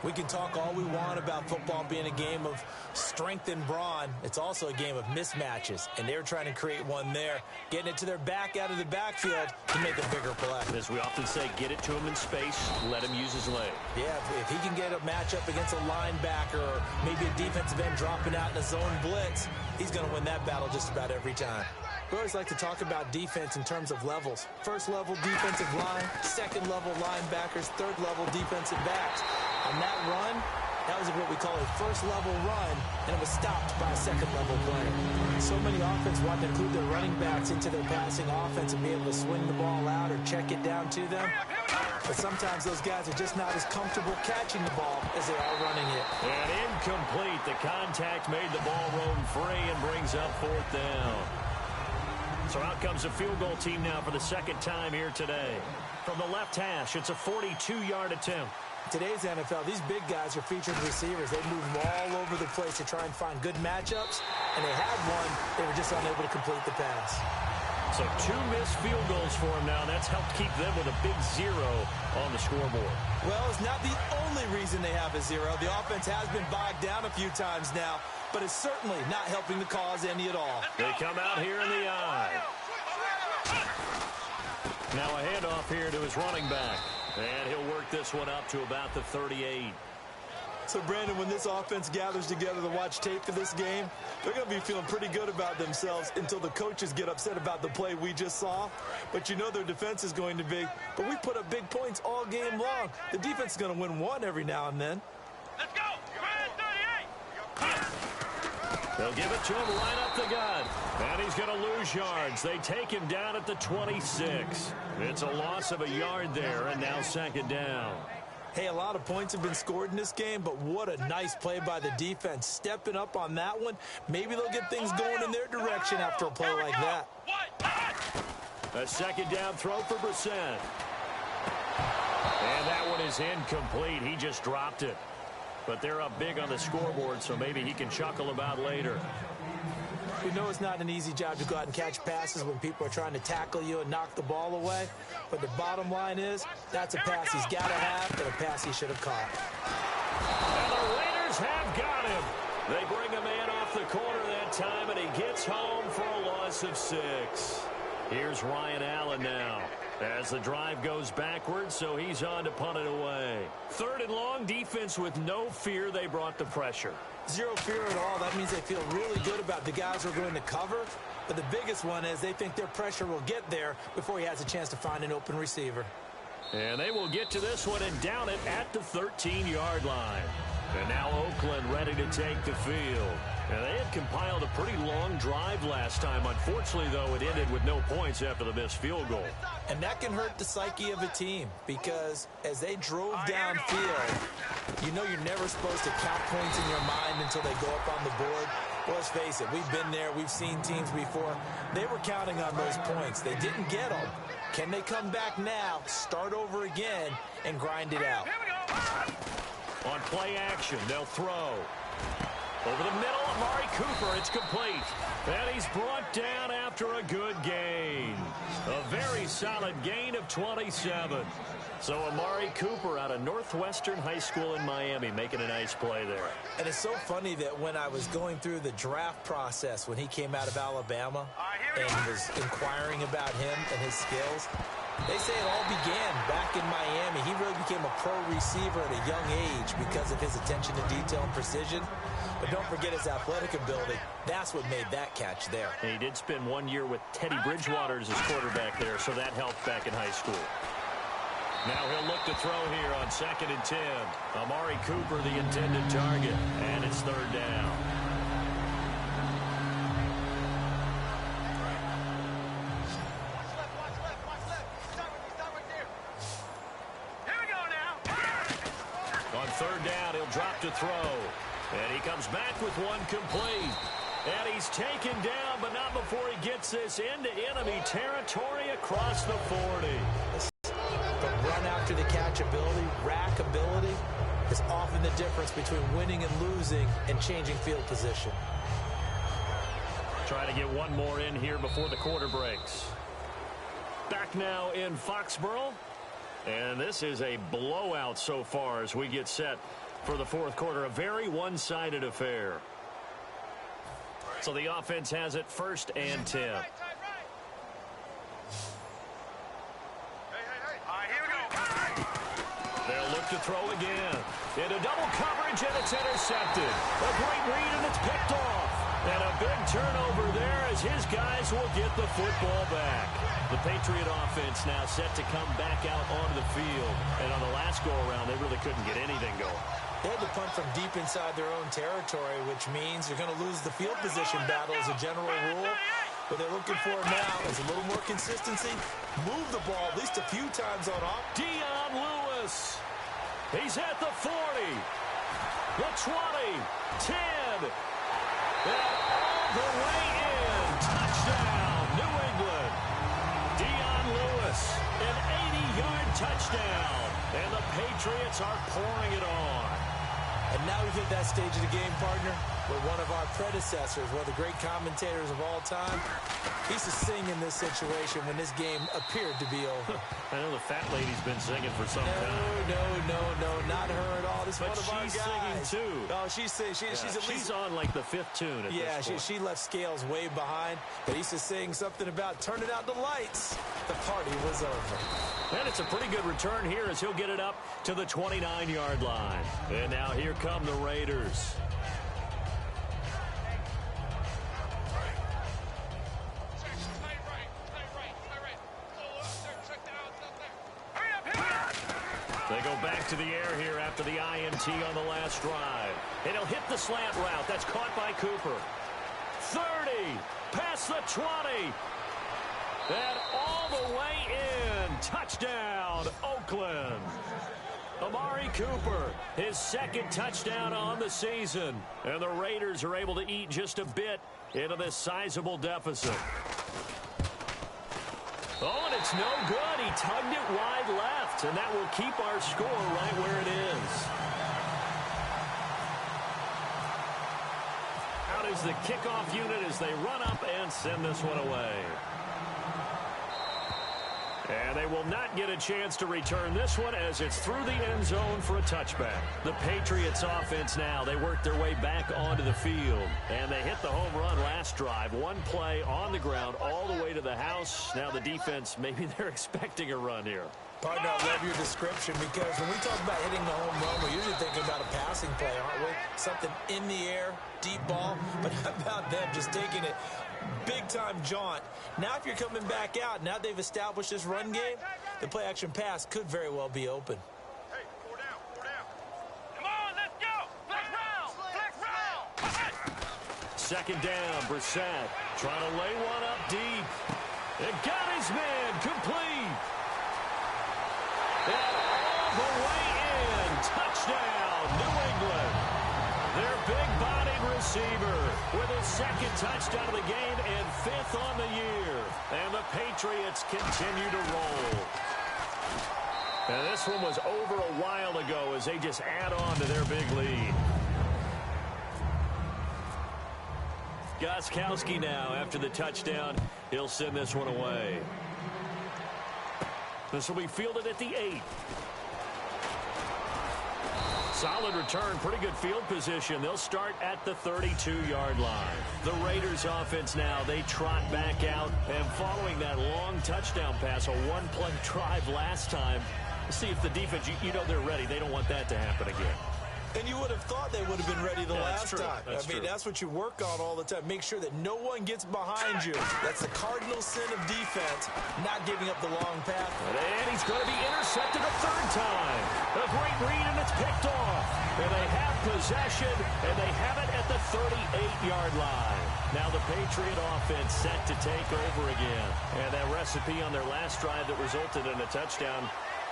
We can talk all we want about football being a game of strength and brawn. It's also a game of mismatches, and they're trying to create one there, getting it to their back out of the backfield to make a bigger play. As we often say, get it to him in space, let him use his leg. Yeah, if he can get a matchup against a linebacker or maybe a defensive end dropping out in a zone blitz, he's going to win that battle just about every time. We always like to talk about defense in terms of levels. First level defensive line, second level linebackers, third level defensive backs. On that run, that was what we call a first level run, and it was stopped by a second level player. So many offenses want to include their running backs into their passing offense and be able to swing the ball out or check it down to them. But sometimes those guys are just not as comfortable catching the ball as they are running it. And incomplete. The contact made the ball roam free and brings up fourth down. So out comes a field goal team now for the second time here today. From the left hash, it's a 42-yard attempt. Today's NFL, these big guys are featured receivers. They move them all over the place to try and find good matchups, and they had one. They were just unable to complete the pass. So 2 missed field goals for him now, and that's helped keep them with a big 0 on the scoreboard. Well, it's not the only reason they have a 0. The offense has been bogged down a few times now, but it's certainly not helping the cause any at all. They come out here in the eye. Now a handoff here to his running back. And he'll work this one up to about the 38. So, Brandon, when this offense gathers together to watch tape for this game, they're going to be feeling pretty good about themselves until the coaches get upset about the play we just saw. But you know their defense is going to be. But we put up big points all game long. The defense is going to win one every now and then. Let's go. You're in 38. They'll give it to him right up the gut. And he's going to lose yards. They take him down at the 26. It's a loss of a yard there, and now second down. Hey, a lot of points have been scored in this game, but what a nice play by the defense. Stepping up on that one. Maybe they'll get things going in their direction after a play like that. A second down throw for Brissett. And that one is incomplete. He just dropped it. But they're up big on the scoreboard, so maybe he can chuckle about later. We know it's not an easy job to go out and catch passes when people are trying to tackle you and knock the ball away. But the bottom line is, that's a pass he's got to have and a pass he should have caught. And the Raiders have got him. They bring a man off the corner that time, and he gets home for a loss of 6. Here's Ryan Allen now as the drive goes backwards, so he's on to punt it away. Third and long, defense with no fear. They brought the pressure. Zero fear at all. That means they feel really good about the guys who are going to cover. But the biggest one is they think their pressure will get there before he has a chance to find an open receiver. And they will get to this one and down it at the 13-yard line. And now Oakland ready to take the field. And they had compiled a pretty long drive last time. Unfortunately, though, it ended with no points after the missed field goal. And that can hurt the psyche of a team because as they drove downfield, you know you're never supposed to count points in your mind until they go up on the board. Well, let's face it, we've been there. We've seen teams before. They were counting on those points. They didn't get them. Can they come back now, start over again, and grind it out? On play action, they'll throw. Over the middle, Amari Cooper, it's complete. And he's brought down after a good gain. A very solid gain of 27. So Amari Cooper out of Northwestern High School in Miami making a nice play there. And it's so funny that when I was going through the draft process when he came out of Alabama and was inquiring about him and his skills, they say it all began back in Miami. He really became a pro receiver at a young age because of his attention to detail and precision. But don't forget his athletic ability. That's what made that catch there. And he did spend 1 year with Teddy Bridgewater as his quarterback there, so that helped back in high school. Now he'll look to throw here on 2nd and 10. Amari Cooper, the intended target, and it's third down. On third down, he'll drop to throw. And he comes back with one complete. And he's taken down, but not before he gets this into enemy territory across the 40. The run after the catch ability, rack ability, is often the difference between winning and losing and changing field position. Try to get one more in here before the quarter breaks. Back now in Foxborough. And this is a blowout so far as we get set for the fourth quarter. A very one-sided affair. So the offense has it 1st and 10. Hey, here we go. They'll look to throw again. Into double coverage, and it's intercepted. A great read, and it's picked off. And a big turnover there as his guys will get the football back. The Patriot offense now set to come back out onto the field. And on the last go-around, they really couldn't get anything going. They had to punt from deep inside their own territory, which means you're going to lose the field position battle as a general rule. What they're looking for now is a little more consistency. Move the ball at least a few times on off. Dion Lewis. He's at the 40. The 20. 10. And all the way in. Touchdown, New England. Dion Lewis, an 80-yard touchdown. And the Patriots are pouring it on. And now we've hit that stage of the game, partner, where one of our predecessors, one of the great commentators of all time, used to sing in this situation when this game appeared to be over. I know the fat lady's been singing for some time. No, not her at all. This is one of our guys. She's singing too. Oh, she's at least... She's on like the 5th tune at this point. She left Scales way behind, but he used to sing something about turning out the lights. The party was over. And it's a pretty good return here as he'll get it up to the 29-yard line. And now here come the Raiders. They go back to the air here after the INT on the last drive. And he'll hit the slant route. That's caught by Cooper. 30, past the 20. And all the way in. Touchdown, Oakland. Amari Cooper, his 2nd touchdown on the season. And the Raiders are able to eat just a bit into this sizable deficit. Oh, and it's no good. He tugged it wide left, and that will keep our score right where it is. Out is the kickoff unit as they run up and send this one away. And they will not get a chance to return this one as it's through the end zone for a touchback. The Patriots offense now, they work their way back onto the field. And they hit the home run last drive. One play on the ground all the way to the house. Now the defense, maybe they're expecting a run here. Partner, I love your description because when we talk about hitting the home run, we're usually thinking about a passing play, aren't we? Something in the air, deep ball. But how about them just taking it big-time jaunt? Now if you're coming back out, now they've established this run game, the play-action pass could very well be open. Hey, 4 down, 4 down. Come on, let's go. Flex round. 2nd down, Brissett trying to lay one up deep. It got his man complete. And all the way in. Touchdown, New England. Their big-bodied receiver with his 2nd touchdown of the game and 5th on the year. And the Patriots continue to roll. And this one was over a while ago as they just add on to their big lead. Gostkowski now after the touchdown. He'll send this one away. This will be fielded at the 8. Solid return, pretty good field position. They'll start at the 32-yard line. The Raiders offense now, they trot back out. And following that long touchdown pass, a one-play drive last time, see if the defense, you know they're ready. They don't want that to happen again. And you would have thought they would have been ready the last time. That's what you work on all the time. Make sure that no one gets behind you. That's the cardinal sin of defense, not giving up the long path. And he's going to be intercepted a 3rd time. A great read, and it's picked off. And they have possession, and they have it at the 38-yard line. Now the Patriot offense set to take over again. And that recipe on their last drive that resulted in a touchdown,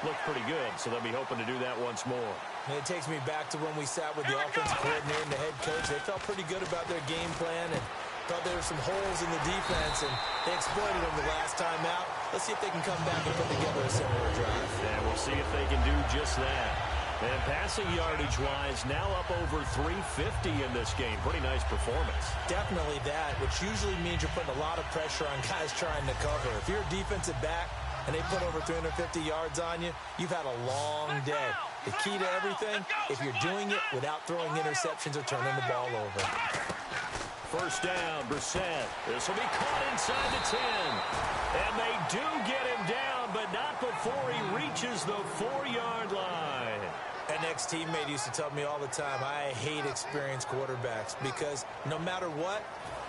looked pretty good, so they'll be hoping to do that once more. And it takes me back to when we sat with the offensive coordinator and the head coach. They felt pretty good about their game plan and thought there were some holes in the defense, and they exploited them the last time out. Let's see if they can come back and put together a similar drive. And we'll see if they can do just that. And passing yardage-wise, now up over 350 in this game. Pretty nice performance. Definitely that, which usually means you're putting a lot of pressure on guys trying to cover. If you're a defensive back and they put over 350 yards on you, you've had a long day. The key to everything, if you're doing it without throwing interceptions or turning the ball over. First down, Brissett. This will be caught inside the 10. And they do get him down, but not before he reaches the 4-yard line. An ex-teammate used to tell me all the time, I hate experienced quarterbacks because no matter what,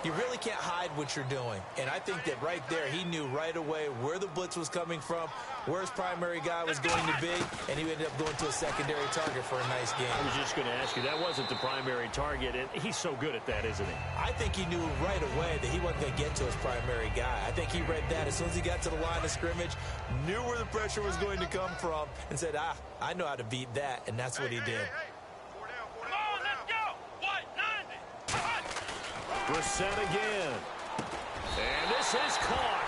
you really can't hide what you're doing. And I think that right there, he knew right away where the blitz was coming from, where his primary guy was going to be, and he ended up going to a secondary target for a nice game. I was just going to ask you, that wasn't the primary target, and he's so good at that, isn't he? I think he knew right away that he wasn't going to get to his primary guy. I think he read that as soon as he got to the line of scrimmage, knew where the pressure was going to come from, and said, I know how to beat that, and that's what he did. Come on, let's go. 190. Brissett again. And this is caught.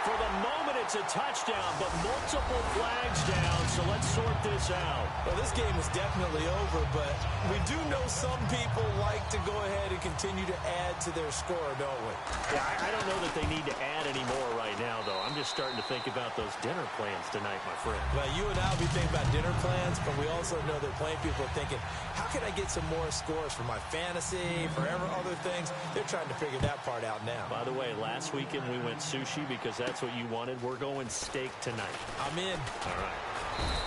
For the moment, it's a touchdown, but multiple flags down, so let's sort this out. Well, this game is definitely over, but we do know some people like to go ahead and continue to add to their score, don't we? Yeah, I don't know that they need to add any more right now, though. I'm just starting to think about those dinner plans tonight, my friend. Well, you and I will be thinking about dinner plans, but we also know that plenty of people are thinking, how can I get some more scores for my fantasy, for other things? They're trying to figure that part out now. By the way, last weekend we went sushi because that's what you wanted. We're going steak tonight. I'm in. All right.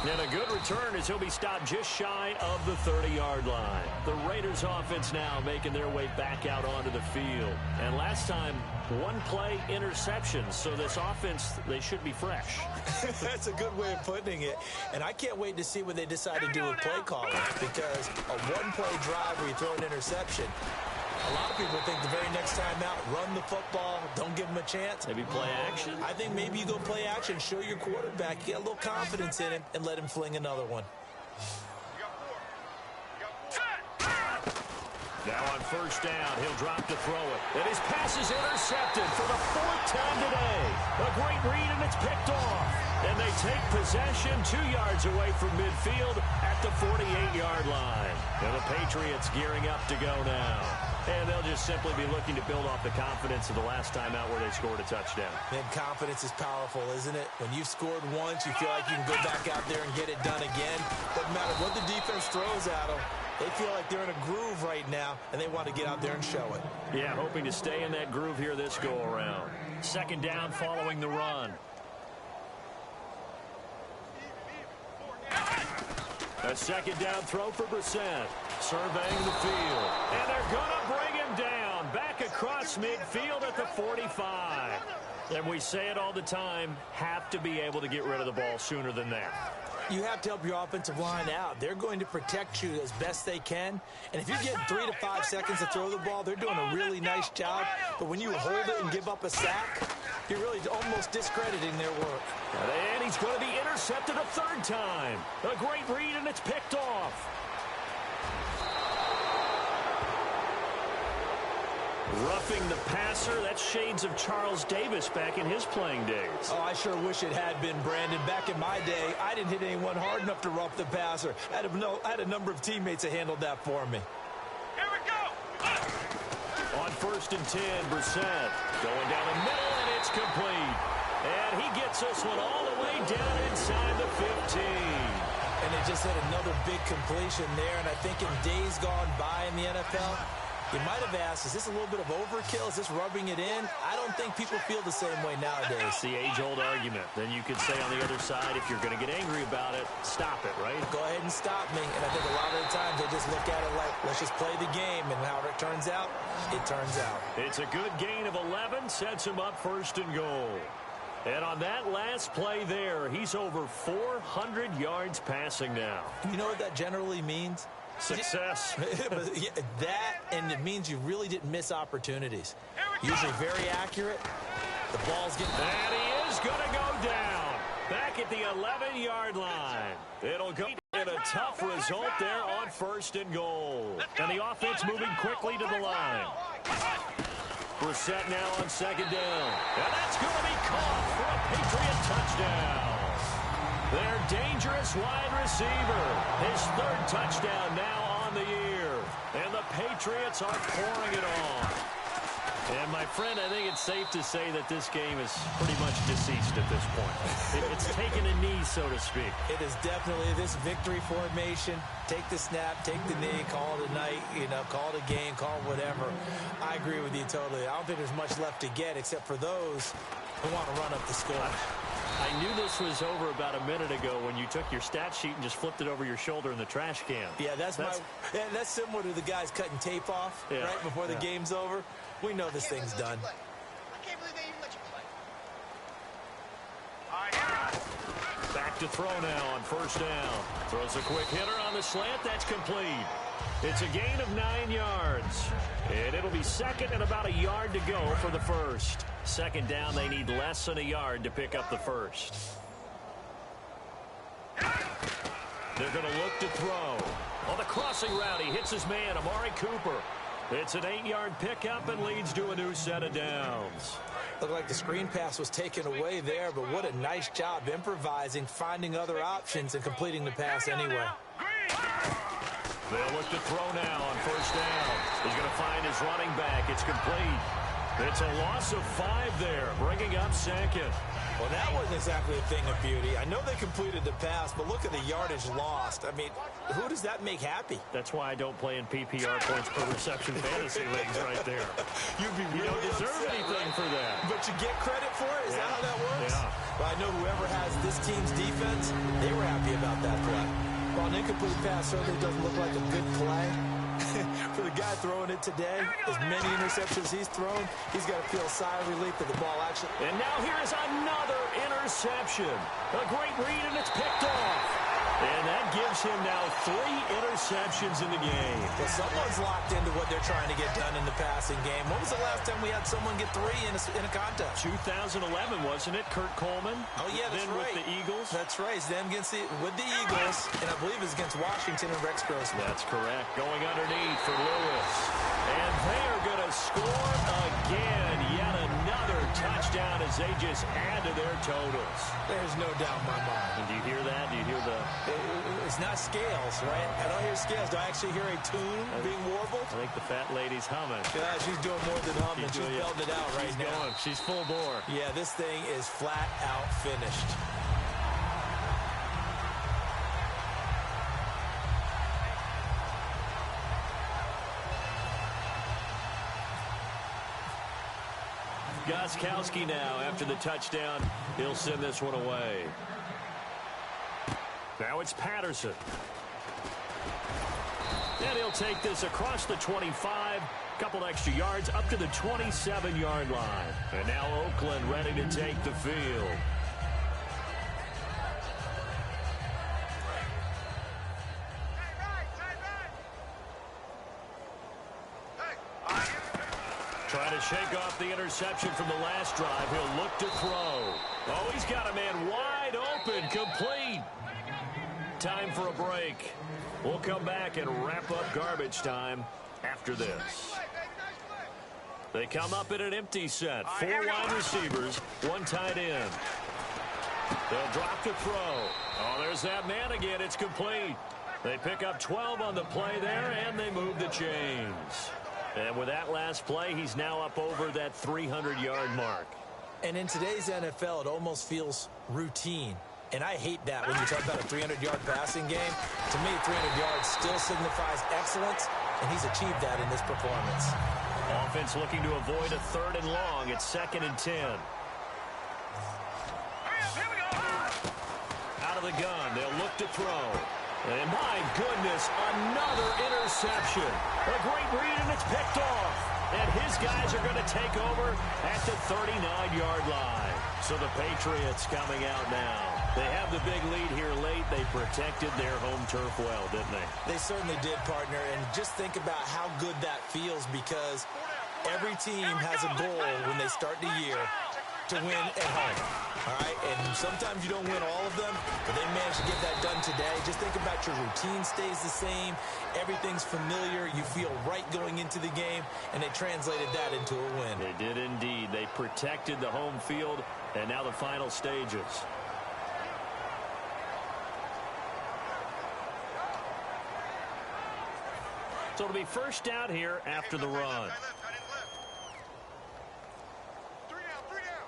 And a good return as he'll be stopped just shy of the 30-yard line. The Raiders offense now making their way back out onto the field. And last time, one play interception. So this offense, they should be fresh. That's a good way of putting it. And I can't wait to see what they decide to do with play calling, because a one-play drive where you throw an interception, a lot of people think the very next time out, run the football, don't give him a chance. Maybe play action. I think maybe you go play action, show your quarterback, get a little confidence in him, and let him fling another one. Now on first down, he'll drop to throw it. And his pass is intercepted for the 4th time today. A great read, and it's picked off. And they take possession 2 yards away from midfield at the 48-yard line. And the Patriots gearing up to go now. And they'll just simply be looking to build off the confidence of the last time out where they scored a touchdown. And confidence is powerful, isn't it? When you've scored once, you feel like you can go back out there and get it done again. Doesn't matter what the defense throws at them. They feel like they're in a groove right now, and they want to get out there and show it. Yeah, hoping to stay in that groove here this go-around. Second down following the run. A second down throw for Brissett. Surveying the field. And they're going to bring him down. Back across midfield at the 45. And we say it all the time, have to be able to get rid of the ball sooner than that. You have to help your offensive line out. They're going to protect you as best they can. And if you get 3 to 5 seconds to throw the ball, they're doing a really nice job. But when you hold it and give up a sack, you're really almost discrediting their work. And he's going to be intercepted a 3rd time. A great read, and it's picked off. Roughing the passer, that's shades of Charles Davis back in his playing days. Oh, I sure wish it had been, Brandon. Back in my day, I didn't hit anyone hard enough to rough the passer. I had a number of teammates that handled that for me. Here we go. On 1st and 10, Brissett going down the middle, and it's complete. And he gets this one all the way down inside the 15. And they just had another big completion there. And I think in days gone by in the NFL, you might have asked, is this a little bit of overkill? Is this rubbing it in? I don't think people feel the same way nowadays. It's the age-old argument. Then you could say on the other side, if you're going to get angry about it, stop it, right? Go ahead and stop me. And I think a lot of the times they just look at it like, let's just play the game. And however it turns out, it turns out. It's a good gain of 11, sets him up 1st and goal. And on that last play there, he's over 400 yards passing now. You know what that generally means? Success. That, and it means you really didn't miss opportunities. Usually very accurate. The ball's getting... And he is going to go down. Back at the 11-yard line. It'll go in a tough result there on 1st and goal. And the offense moving quickly to the line. Brissett now on 2nd down. And that's going to be caught for a Patriot touchdown. Their dangerous wide receiver. His 3rd touchdown now on the year. And the Patriots are pouring it on. And, my friend, I think it's safe to say that this game is pretty much deceased at this point. It's taken a knee, so to speak. It is definitely this victory formation. Take the snap, take the knee, call it a night, call it a game, call it whatever. I agree with you totally. I don't think there's much left to get except for those who want to run up the score. I knew this was over about a minute ago when you took your stat sheet and just flipped it over your shoulder in the trash can. Yeah, that's similar to the guys cutting tape off right before the game's over. We know this thing's done. I can't believe they even let you play. Back to throw now on 1st down. Throws a quick hitter on the slant. That's complete. It's a gain of 9 yards. And it'll be 2nd and about a yard to go for the 1st. 2nd down, they need less than a yard to pick up the 1st. They're going to look to throw. On the crossing route, he hits his man, Amari Cooper. It's an 8-yard pickup and leads to a new set of downs. Looked like the screen pass was taken away there, but what a nice job improvising, finding other options, and completing the pass anyway. They'll look to throw now on 1st down. He's going to find his running back. It's complete. It's a loss of 5 there, bringing up 2nd. Well, that wasn't exactly a thing of beauty. I know they completed the pass, but look at the yardage lost. I mean, who does that make happy? That's why I don't play in PPR points per reception fantasy leagues right there. You don't deserve anything for that. But you get credit for it? Is that how that works? Yeah. Well, I know whoever has this team's defense, they were happy about that play. While an incomplete pass certainly doesn't look like a good play, for the guy throwing it today, as many interceptions he's thrown, he's got to feel a sigh of relief that the ball actually... And now here is another interception. A great read, and it's picked off. And that gives him now 3 interceptions in the game. Well, someone's locked into what they're trying to get done in the passing game. When was the last time we had someone get 3 in a contest? 2011, wasn't it? Kurt Coleman. Oh, yeah, that's then right. With the Eagles. That's right. It's them with the Eagles, and I believe it's against Washington and Rex Grossman. That's correct. Going underneath for Lewis. And they are going to score again. Yet another touchdown as they just add to their totals. There's no doubt in my mind. And do you hear that? Do you hear the... It's not scales, right? I don't hear scales. Do I actually hear a tune being warbled? I think the fat lady's humming. Yeah, she's doing more than humming. She's belting it out right now. Going. She's full bore. Yeah, this thing is flat out finished. Gostkowski now, after the touchdown, he'll send this one away. Now it's Patterson. And he'll take this across the 25, couple extra yards, up to the 27-yard line. And now Oakland ready to take the field. Trying to shake off the interception from the last drive. He'll look to throw. Oh, he's got a man wide open, complete. Time for a break. We'll come back and wrap up garbage time after this. They come up in an empty set. 4 wide receivers, 1 tight end. They'll drop to throw. Oh, there's that man again. It's complete. They pick up 12 on the play there, and they move the chains. And with that last play, he's now up over that 300-yard mark. And in today's NFL, it almost feels routine. And I hate that when you talk about a 300-yard passing game. To me, 300 yards still signifies excellence, and he's achieved that in this performance. Offense looking to avoid a 3rd and long. It's 2nd and 10. Out of the gun, they'll look to throw. And my goodness, another interception. A great read, and it's picked off. And his guys are going to take over at the 39-yard line. So the Patriots coming out now. They have the big lead here late. They protected their home turf well, didn't they? They certainly did, partner. And just think about how good that feels, because every team has a goal when they start the year, to win at home. All right, and sometimes you don't win all of them, but they managed to get that done today. Just think about your routine stays the same. Everything's familiar. You feel right going into the game, and they translated that into a win. They did indeed. They protected the home field, and now the final stages. So it'll be first down here after the run.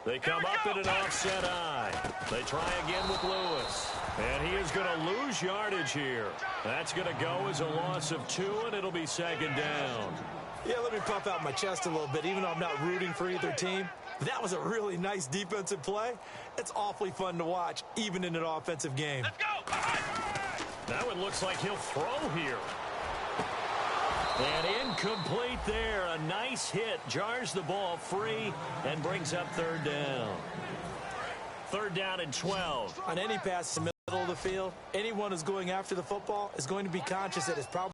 They come up in an offset eye. They try again with Lewis. And he is going to lose yardage here. That's going to go as a loss of 2, and it'll be second down. Yeah, let me puff out my chest a little bit, even though I'm not rooting for either team. That was a really nice defensive play. It's awfully fun to watch, even in an offensive game. Let's go. That one looks like he'll throw here. And incomplete there. A nice hit. Jars the ball free and brings up third down. Third down and 12. On any pass in the middle of the field, anyone who's going after the football is going to be conscious that it's probably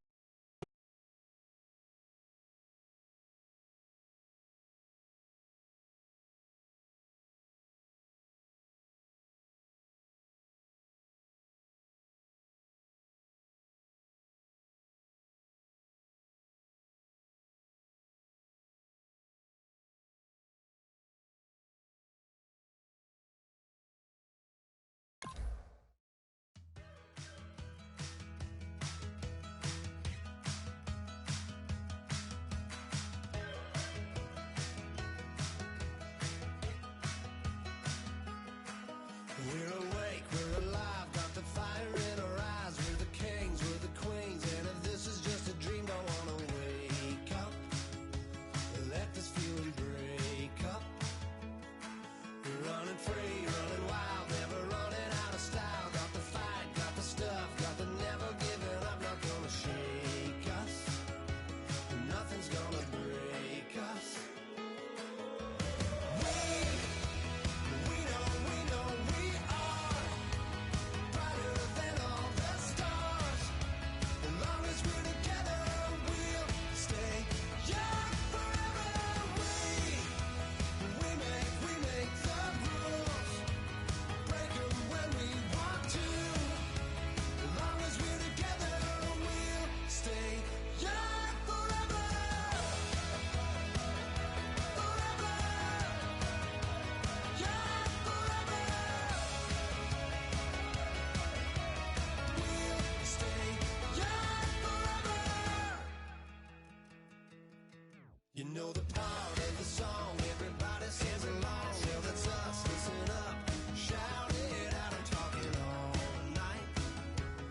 You know the part of the song, everybody sings along. Well, that's us, listen up, shout it out, I'm talking all night.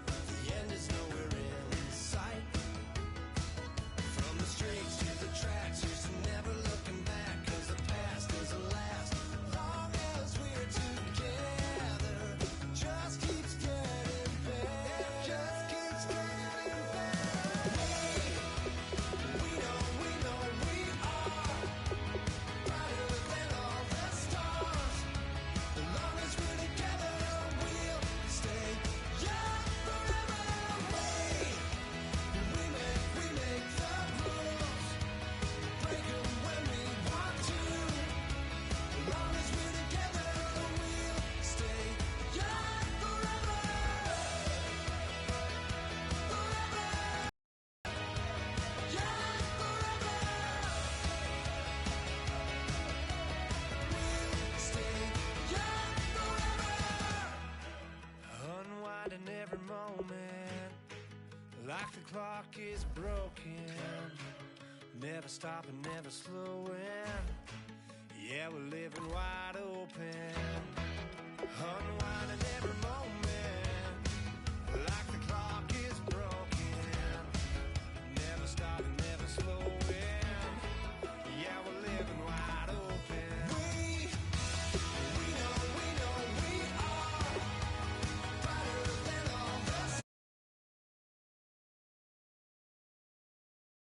The end is nowhere in sight. From the streets to the tracks, here's to never looking back, 'cause the past doesn't last. Long as we're together, just keeps getting better, just keeps getting better. We know we are brighter than all the stars. As long as we're together, we'll stay young forever. We make the rules, break 'em when we want to. As long as we're together, we'll stay young forever. Young forever. Stay young forever. Unwinding every moment, like the clock is broken. Never stopping, never slowing. Yeah, we're living wide open. Unwinding